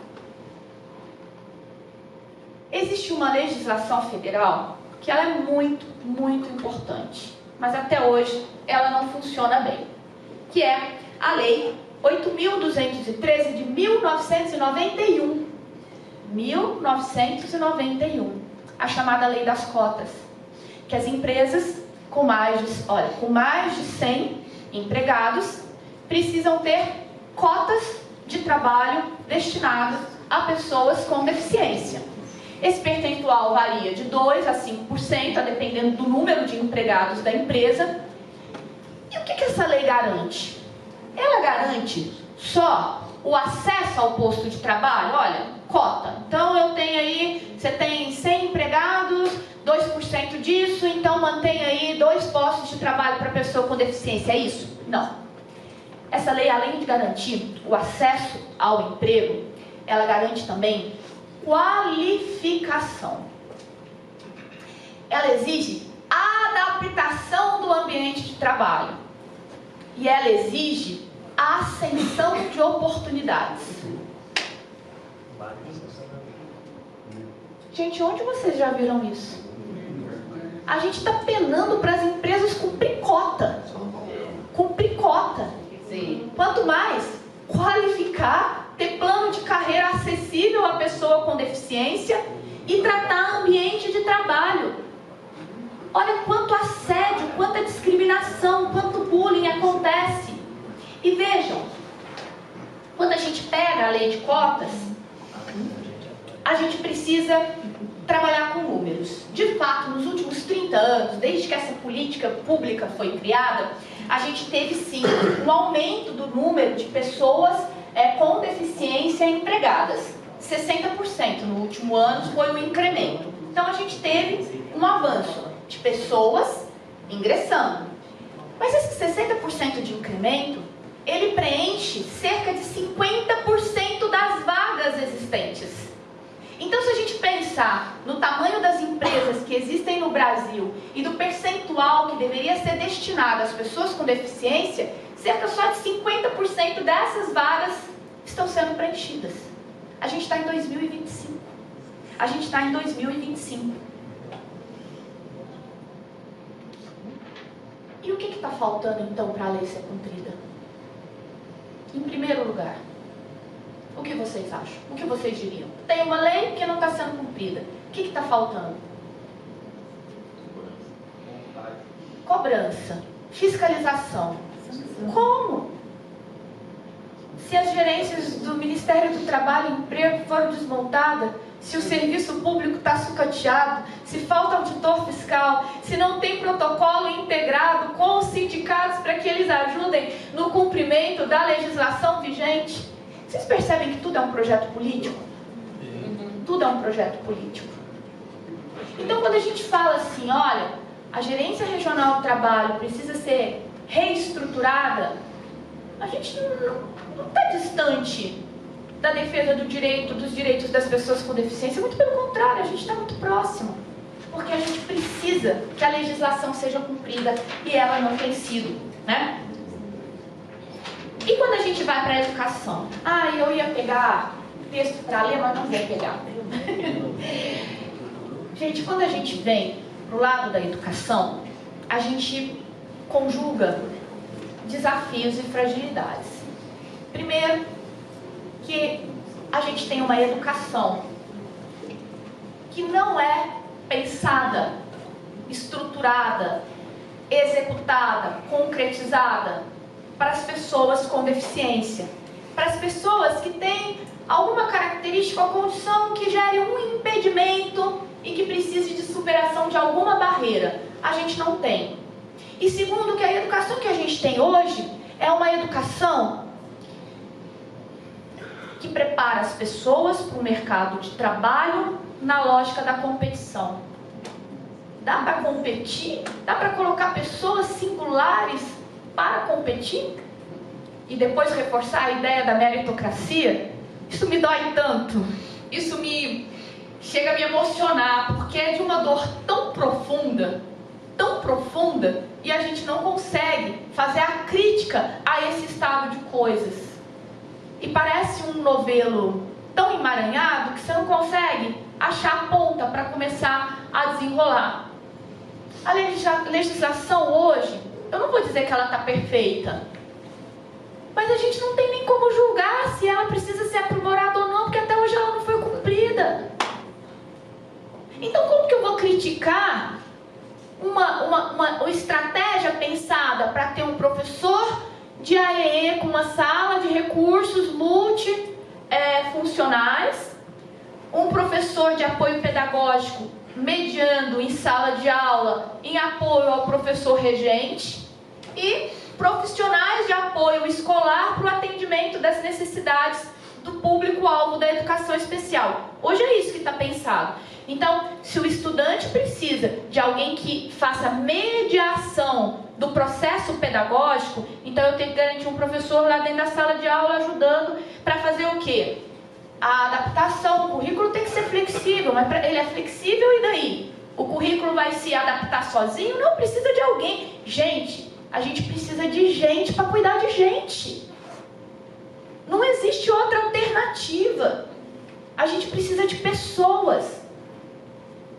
S2: Existe uma legislação federal que ela é muito, muito importante, mas até hoje ela não funciona bem, que é a Lei 8.213 de 1991. 1991, a chamada Lei das Cotas, que as empresas com mais de 100 empregados precisam ter cotas de trabalho destinadas a pessoas com deficiência. Esse percentual varia de 2% a 5%, dependendo do número de empregados da empresa. E o que essa lei garante? Ela garante só o acesso ao posto de trabalho? Olha, cota. Então eu tenho aí, você tem 100 empregados, 2% disso, então mantém aí 2 postos de trabalho para pessoa com deficiência. É isso? Não. Essa lei, além de garantir o acesso ao emprego, ela garante também qualificação. Ela exige adaptação do ambiente de trabalho. E ela exige a ascensão de oportunidades. Gente, onde vocês já viram isso? A gente está penando para as empresas cumprir cota. Cumprir cota.
S3: Sim.
S2: Quanto mais qualificar, ter plano de carreira acessível à pessoa com deficiência e tratar ambiente de trabalho. Olha quanto assédio, quanta discriminação, quanto bullying acontece. E vejam, quando a gente pega a lei de cotas, a gente precisa trabalhar com números. De fato, nos últimos 30 anos, desde que essa política pública foi criada, a gente teve sim um aumento do número de pessoas com deficiência empregadas. 60% no último ano foi um incremento. Então a gente teve um avanço de pessoas ingressando. Mas esse 60% de incremento, ele preenche cerca de 50% das vagas existentes. Então, se a gente pensar no tamanho das empresas que existem no Brasil e do percentual que deveria ser destinado às pessoas com deficiência, cerca só de 50% dessas vagas estão sendo preenchidas. A gente está em 2025. A gente está em 2025. E o que está faltando, então, para a lei ser cumprida? Em primeiro lugar, o que vocês acham? O que vocês diriam? Tem uma lei que não está sendo cumprida. O que está faltando? Cobrança. Fiscalização. Como? Se as gerências do Ministério do Trabalho e Emprego foram desmontadas, se o serviço público está sucateado, se falta auditor fiscal, se não tem protocolo integrado com os sindicatos para que eles ajudem no cumprimento da legislação vigente, vocês percebem que tudo é um projeto político? Tudo é um projeto político. Então, quando a gente fala assim, olha, a gerência regional do trabalho precisa ser reestruturada, a gente não está distante da defesa dos direitos das pessoas com deficiência. Muito pelo contrário, a gente está muito próximo. Porque a gente precisa que a legislação seja cumprida e ela não tem sido, né? E quando a gente vai para a educação? Eu ia pegar texto para ler, mas não vou pegar. Gente, quando a gente vem para o lado da educação, a gente conjuga desafios e fragilidades. Primeiro, que a gente tem uma educação que não é pensada, estruturada, executada, concretizada para as pessoas com deficiência, para as pessoas que têm alguma característica ou condição que gere um impedimento e que precise de superação de alguma barreira. A gente não tem. E segundo, que a educação que a gente tem hoje é uma educação que prepara as pessoas para o mercado de trabalho na lógica da competição. Dá para competir? Dá para colocar pessoas singulares para competir? E depois reforçar a ideia da meritocracia? Isso me dói tanto. Isso chega a me emocionar, porque é de uma dor tão profunda, e a gente não consegue fazer a crítica a esse estado de coisas. E parece um novelo tão emaranhado que você não consegue achar a ponta para começar a desenrolar. A legislação hoje, eu não vou dizer que ela está perfeita, mas a gente não tem nem como julgar se ela precisa ser aprimorada ou não, porque até hoje ela não foi cumprida. Então, como que eu vou criticar uma estratégia pensada para ter um professor de AEE com uma sala de recursos multifuncionais, um professor de apoio pedagógico mediando em sala de aula em apoio ao professor regente e profissionais de apoio escolar para o atendimento das necessidades do público-alvo da educação especial. Hoje é isso que está pensado. Então, se o estudante precisa de alguém que faça mediação do processo pedagógico, então eu tenho que garantir um professor lá dentro da sala de aula ajudando para fazer o quê? A adaptação. O currículo tem que ser flexível, mas ele é flexível e daí? O currículo vai se adaptar sozinho? Não, precisa de alguém. Gente, a gente precisa de gente para cuidar de gente. Não existe outra alternativa. A gente precisa de pessoas.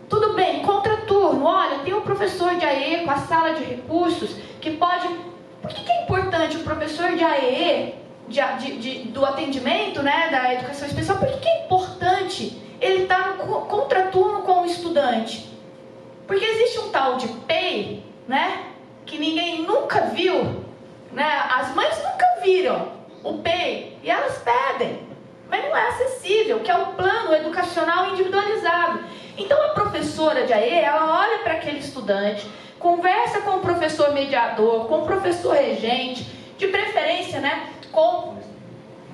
S2: Tudo bem, contraturno. Olha, tem um professor de AE com a sala de recursos que pode... Por que é importante o professor de AE, do atendimento, né, da educação especial, por que é importante ele estar no contraturno com o estudante? Porque existe um tal de PEI, né, que ninguém nunca viu, né, as mães nunca viram o PEI e elas pedem, mas não é acessível, que é o plano educacional individualizado. Então a professora de AE, ela olha para aquele estudante, conversa com o professor mediador, com o professor regente, de preferência, né, com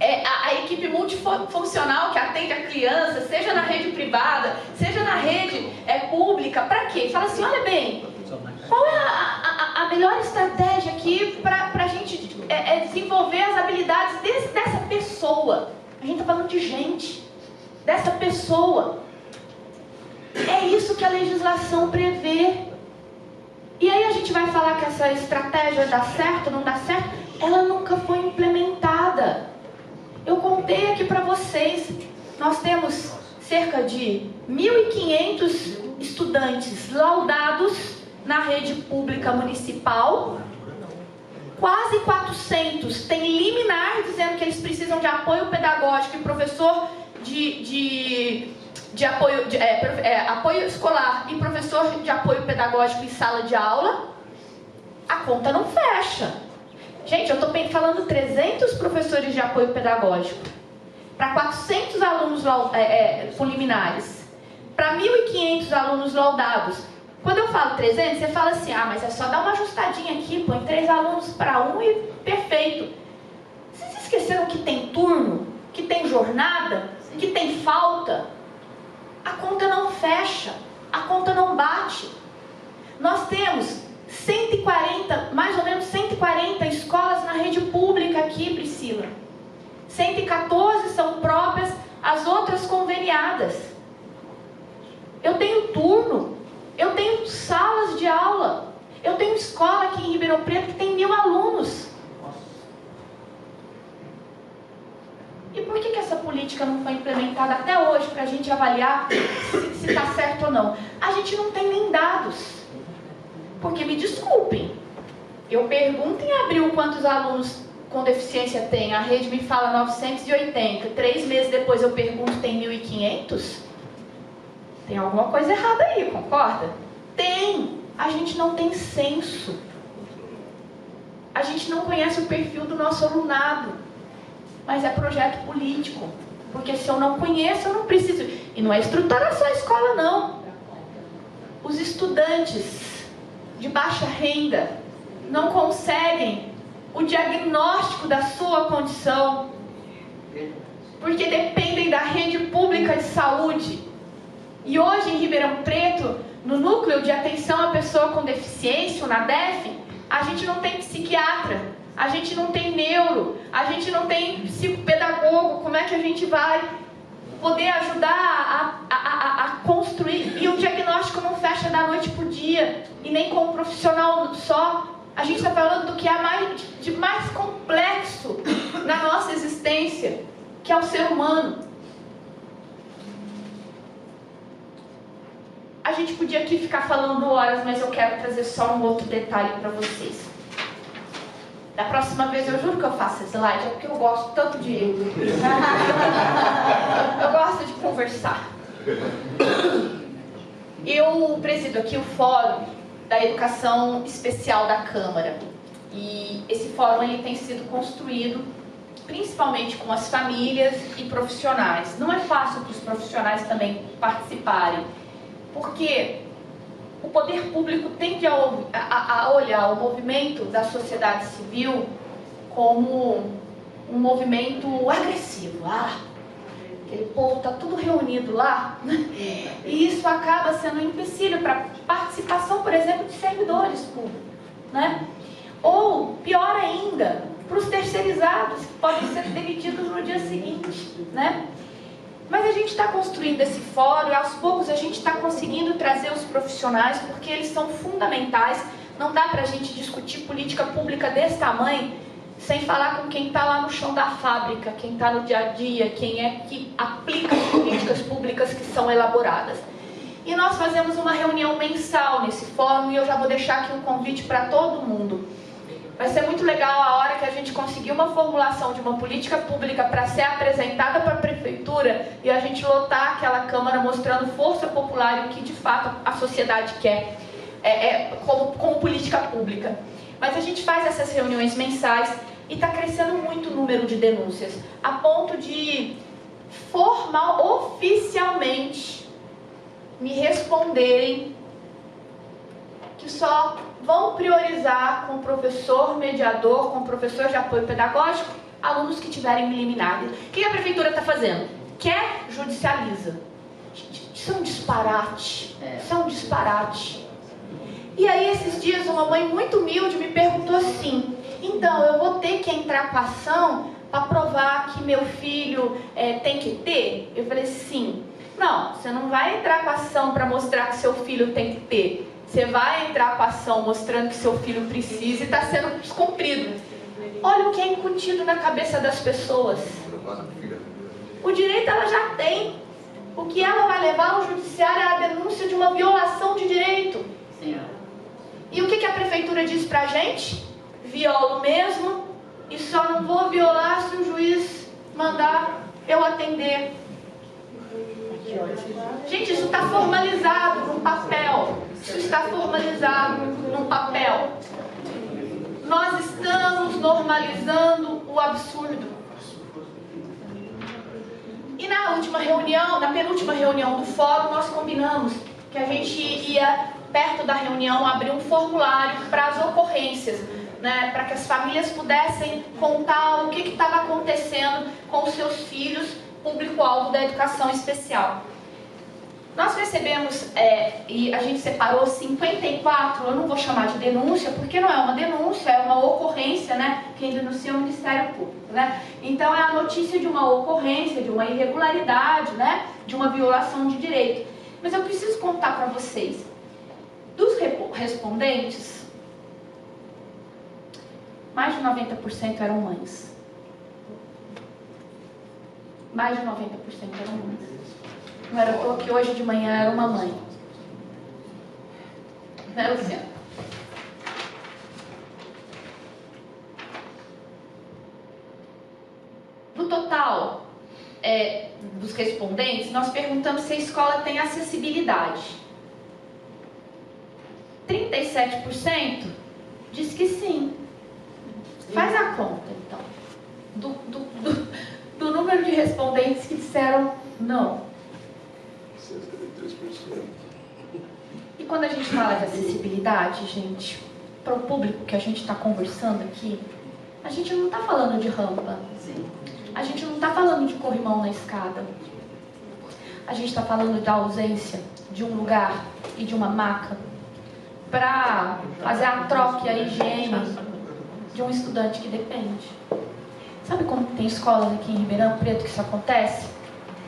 S2: a equipe multifuncional que atende a criança, seja na rede privada, seja na rede pública. Para quê? Fala assim, olha bem, qual é a melhor estratégia aqui para a gente desenvolver as habilidades dessa pessoa? A gente está falando de gente, dessa pessoa. É isso que a legislação prevê. E aí a gente vai falar que essa estratégia dá certo, não dá certo? Ela nunca foi implementada. Eu contei aqui para vocês, nós temos cerca de 1.500 estudantes laudados na rede pública municipal, quase 400 têm liminar dizendo que eles precisam de apoio pedagógico e professor de apoio, apoio escolar e professor de apoio pedagógico em sala de aula. A conta não fecha. Gente, eu estou falando 300 professores de apoio pedagógico para 400 alunos com liminares, para 1.500 alunos laudados. Quando eu falo 300, você fala assim, ah, mas é só dar uma ajustadinha aqui, põe 3 alunos para 1 e perfeito. Vocês esqueceram que tem turno, que tem jornada, que tem falta? A conta não fecha, a conta não bate. Nós temos 140, mais ou menos 140 escolas na rede pública aqui, Priscila. 114 são próprias, as outras conveniadas. Eu tenho turno, eu tenho salas de aula, eu tenho escola aqui em Ribeirão Preto que tem 1.000 alunos. E por que essa política não foi implementada até hoje para a gente avaliar se está certo ou não? A gente não tem nem dados. Porque, me desculpem, eu pergunto em abril quantos alunos com deficiência tem. A rede me fala 980. 3 meses depois eu pergunto, tem 1.500? Tem alguma coisa errada aí, concorda? Tem. A gente não tem censo. A gente não conhece o perfil do nosso alunado. Mas é projeto político. Porque se eu não conheço, eu não preciso. E não é estruturar só a escola, não. Os estudantes de baixa renda não conseguem o diagnóstico da sua condição, porque dependem da rede pública de saúde. E hoje em Ribeirão Preto, no núcleo de atenção à pessoa com deficiência, o NADEF, a gente não tem psiquiatra, a gente não tem neuro, a gente não tem psicopedagogo. Como é que a gente vai poder ajudar a construir? E o diagnóstico não fecha da noite para o dia, e nem com um profissional só. A gente está falando do que há de mais complexo na nossa existência, que é o ser humano. A gente podia aqui ficar falando horas, mas eu quero trazer só um outro detalhe para vocês. Da próxima vez eu juro que eu faço slide, é porque eu gosto tanto de... eu gosto de conversar. Eu presido aqui o Fórum da Educação Especial da Câmara. E esse fórum ele tem sido construído principalmente com as famílias e profissionais. Não é fácil para os profissionais também participarem, porque o poder público tende a olhar o movimento da sociedade civil como um movimento agressivo. Aquele povo está tudo reunido lá, e isso acaba sendo um empecilho para participação, por exemplo, de servidores públicos, né? Ou, pior ainda, para os terceirizados, que podem ser demitidos no dia seguinte, né? Mas a gente está construindo esse fórum e aos poucos a gente está conseguindo trazer os profissionais, porque eles são fundamentais. Não dá para a gente discutir política pública desse tamanho sem falar com quem está lá no chão da fábrica, quem está no dia a dia, quem é que aplica as políticas públicas que são elaboradas. E nós fazemos uma reunião mensal nesse fórum, e eu já vou deixar aqui um convite para todo mundo. Vai ser muito legal a hora que a gente conseguir uma formulação de uma política pública para ser apresentada para a prefeitura e a gente lotar aquela Câmara mostrando força popular e o que de fato a sociedade quer como política pública. Mas a gente faz essas reuniões mensais e está crescendo muito o número de denúncias, a ponto de oficialmente me responderem que só vão priorizar com o professor mediador, com o professor de apoio pedagógico, alunos que tiverem liminares. O que a prefeitura está fazendo? Quer, judicializa. Isso é um disparate. Isso é um disparate. E aí, esses dias, uma mãe muito humilde me perguntou assim: então, eu vou ter que entrar com a ação para provar que meu filho tem que ter? Eu falei: sim. Não, você não vai entrar com a ação para mostrar que seu filho tem que ter. Você vai entrar com a ação mostrando que seu filho precisa e está sendo descumprido. Olha o que é incutido na cabeça das pessoas. O direito ela já tem. O que ela vai levar ao judiciário é a denúncia de uma violação de direito. E o que a prefeitura diz pra gente? Violo mesmo e só não vou violar se o juiz mandar eu atender. Gente, isso está formalizado no papel. Isso está formalizado no papel. Nós estamos normalizando o absurdo. E na última reunião, na penúltima reunião do fórum, nós combinamos que a gente ia, perto da reunião, abrir um formulário para as ocorrências, né, para que as famílias pudessem contar o que estava acontecendo com os seus filhos, público-alvo da educação especial. Nós recebemos, e a gente separou 54, eu não vou chamar de denúncia, porque não é uma denúncia, é uma ocorrência, né? Quem denuncia é o Ministério Público, né? Então é a notícia de uma ocorrência, de uma irregularidade, né? De uma violação de direito. Mas eu preciso contar para vocês, dos respondentes, mais de 90% eram mães. Mais de 90% eram mães. Não era à toa que hoje de manhã era uma mãe. Né, Luciana? No total dos respondentes, nós perguntamos se a escola tem acessibilidade. 37% diz que sim. Faz a conta, então. Do número de respondentes que disseram não.
S3: 63%.
S2: E quando a gente fala de acessibilidade, gente, para o público que a gente está conversando aqui, a gente não está falando de rampa. A gente não está falando de corrimão na escada. A gente está falando da ausência de um lugar e de uma maca para fazer a troca e a higiene de um estudante que depende. Sabe como tem escolas aqui em Ribeirão Preto que isso acontece?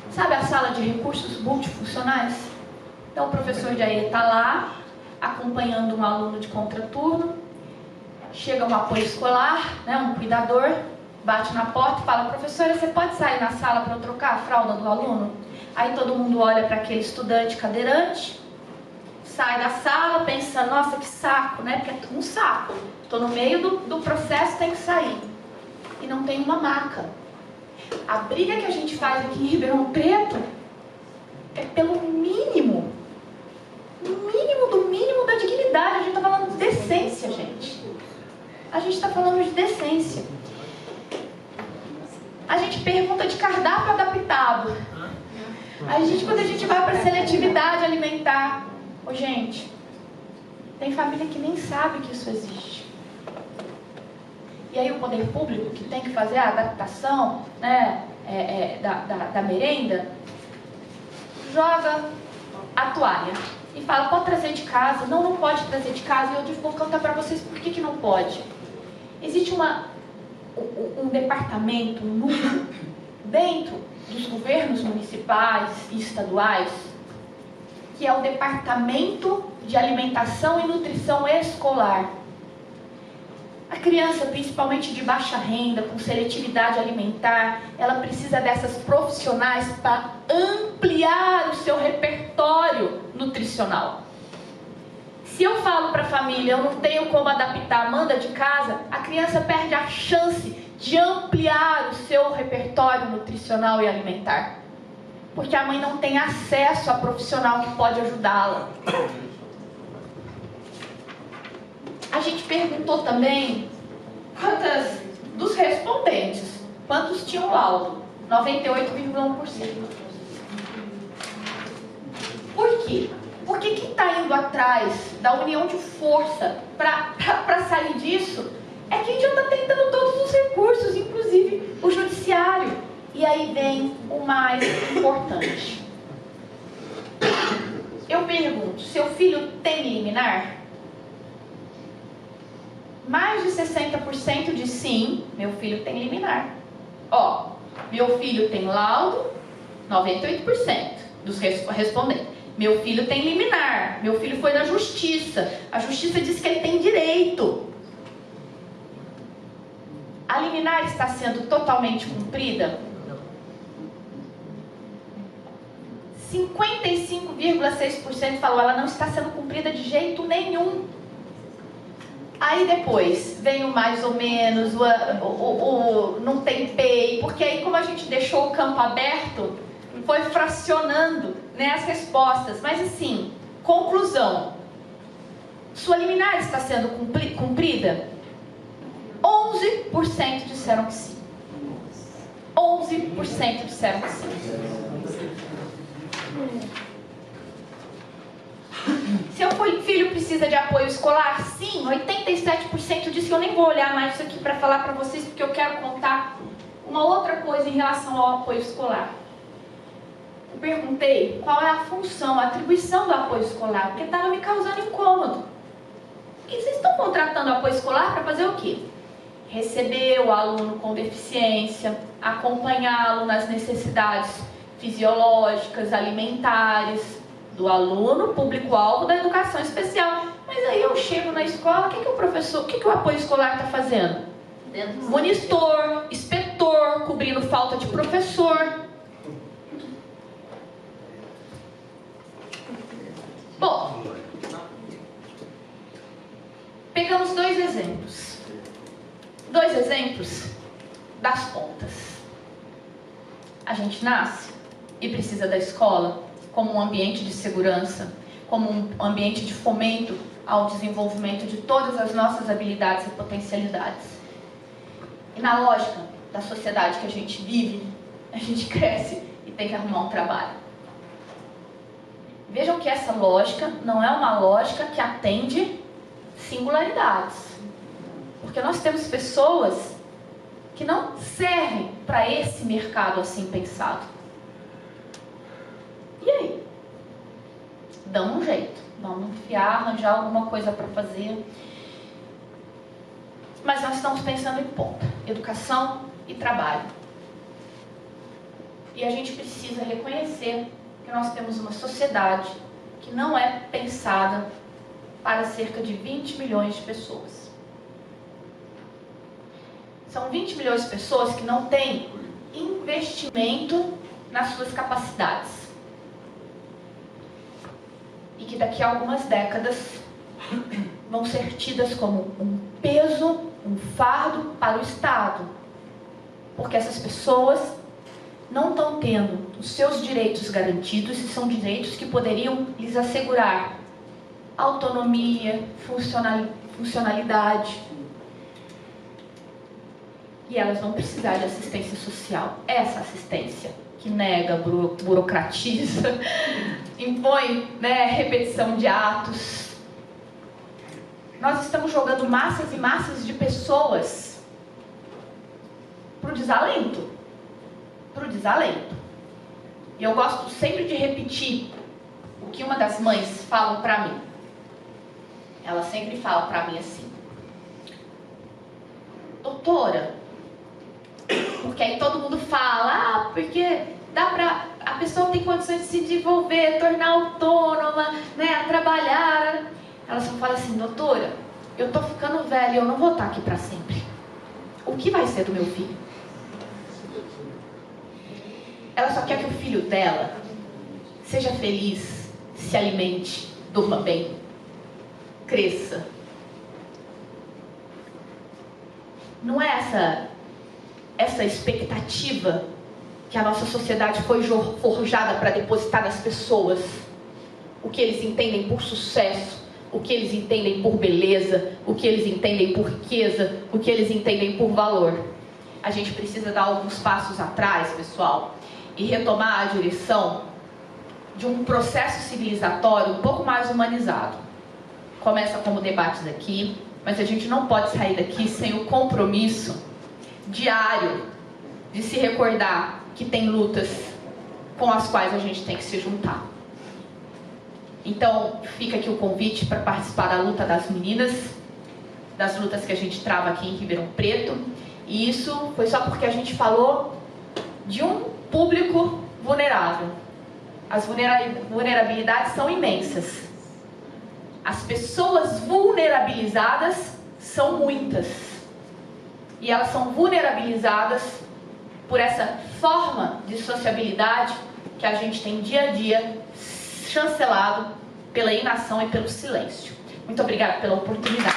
S2: Sabe a sala de recursos multifuncionais? Então o professor de AE está lá, acompanhando um aluno de contraturno, chega um apoio escolar, né, um cuidador, bate na porta e fala: professora, você pode sair na sala para eu trocar a fralda do aluno? Aí todo mundo olha para aquele estudante cadeirante, sai da sala pensando: nossa, que saco, né? Porque é um saco. Estou no meio do processo, tem que sair. E não tem uma maca. A briga que a gente faz aqui em Ribeirão Preto é pelo mínimo. Do mínimo da dignidade. A gente está falando de decência, gente. A gente está falando de decência. A gente pergunta de cardápio adaptado. Quando a gente vai para a seletividade alimentar, gente, tem família que nem sabe que isso existe. E aí o poder público, que tem que fazer a adaptação, né, da merenda, joga a toalha e fala: pode trazer de casa. Não pode trazer de casa. E eu vou contar para vocês por que não pode. Existe um departamento, um núcleo, dentro dos governos municipais e estaduais, que é o Departamento de Alimentação e Nutrição Escolar. criança, principalmente de baixa renda, com seletividade alimentar, ela precisa dessas profissionais para ampliar o seu repertório nutricional. Se eu falo para a família, eu não tenho como adaptar, manda de casa, a criança perde a chance de ampliar o seu repertório nutricional e alimentar. Porque a mãe não tem acesso a profissional que pode ajudá-la. A gente perguntou também dos respondentes, quantos tinham laudo? 98,1%. Por quê? Porque quem está indo atrás da união de força para sair disso é quem já está tentando todos os recursos, inclusive o judiciário. E aí vem o mais importante. Eu pergunto, seu filho tem liminar? Mais de 60% diz sim, meu filho tem liminar. Ó, meu filho tem laudo, 98% dos respondentes. Meu filho tem liminar, meu filho foi na justiça, a justiça diz que ele tem direito. A liminar está sendo totalmente cumprida? 55,6% falou, ela não está sendo cumprida de jeito nenhum. Aí depois vem o mais ou menos, o não tem PEI, porque aí como a gente deixou o campo aberto, foi fracionando, né, as respostas. Mas assim, conclusão, sua liminar está sendo cumprida? 11% disseram que sim. 11% disseram que sim. Seu filho precisa de apoio escolar? Sim, 87% disse que eu nem vou olhar mais isso aqui para falar para vocês, porque eu quero contar uma outra coisa em relação ao apoio escolar. Eu perguntei qual é a função, a atribuição do apoio escolar, porque estava me causando incômodo. Porque vocês estão contratando apoio escolar para fazer o quê? Receber o aluno com deficiência, acompanhá-lo nas necessidades fisiológicas, alimentares do aluno, público-alvo da educação especial. Mas aí eu chego na escola, o que o apoio escolar está fazendo? Monitor, inspetor, cobrindo falta de professor. Bom, pegamos dois exemplos. Dois exemplos das pontas. A gente nasce e precisa da escola como um ambiente de segurança, como um ambiente de fomento ao desenvolvimento de todas as nossas habilidades e potencialidades. E na lógica da sociedade que a gente vive, a gente cresce e tem que arrumar um trabalho. Vejam que essa lógica não é uma lógica que atende singularidades. Porque nós temos pessoas que não servem para esse mercado assim pensado. E aí? Dão um jeito, vamos enfiar, arranjar alguma coisa para fazer. Mas nós estamos pensando em ponta, educação e trabalho. E a gente precisa reconhecer que nós temos uma sociedade que não é pensada para cerca de 20 milhões de pessoas. São 20 milhões de pessoas que não têm investimento nas suas capacidades. E que daqui a algumas décadas vão ser tidas como um peso, um fardo para o Estado. Porque essas pessoas não estão tendo os seus direitos garantidos e são direitos que poderiam lhes assegurar autonomia, funcionalidade. E elas vão precisar de assistência social. Essa assistência que nega, burocratiza, impõe, né, repetição de atos. Nós estamos jogando massas e massas de pessoas para o desalento. Para o desalento. E eu gosto sempre de repetir o que uma das mães fala para mim. Ela sempre fala para mim assim: doutora, porque aí todo mundo fala, porque dá pra, a pessoa tem condições de se desenvolver, tornar autônoma, né, a trabalhar. Ela só fala assim: doutora, eu tô ficando velha e eu não vou estar aqui para sempre. O que vai ser do meu filho? Ela só quer que o filho dela seja feliz, se alimente, durma bem, cresça. Não é essa expectativa que a nossa sociedade foi forjada para depositar nas pessoas. O que eles entendem por sucesso, o que eles entendem por beleza, o que eles entendem por riqueza, o que eles entendem por valor. A gente precisa dar alguns passos atrás, pessoal, e retomar a direção de um processo civilizatório um pouco mais humanizado. Começa como debates aqui, mas a gente não pode sair daqui sem o compromisso diário de se recordar que tem lutas com as quais a gente tem que se juntar. Então, fica aqui o convite para participar da luta das meninas, das lutas que a gente trava aqui em Ribeirão Preto. E isso foi só porque a gente falou de um público vulnerável. As vulnerabilidades são imensas. As pessoas vulnerabilizadas são muitas. E elas são vulnerabilizadas por essa forma de sociabilidade que a gente tem dia a dia chancelado pela inação e pelo silêncio. Muito obrigada pela oportunidade.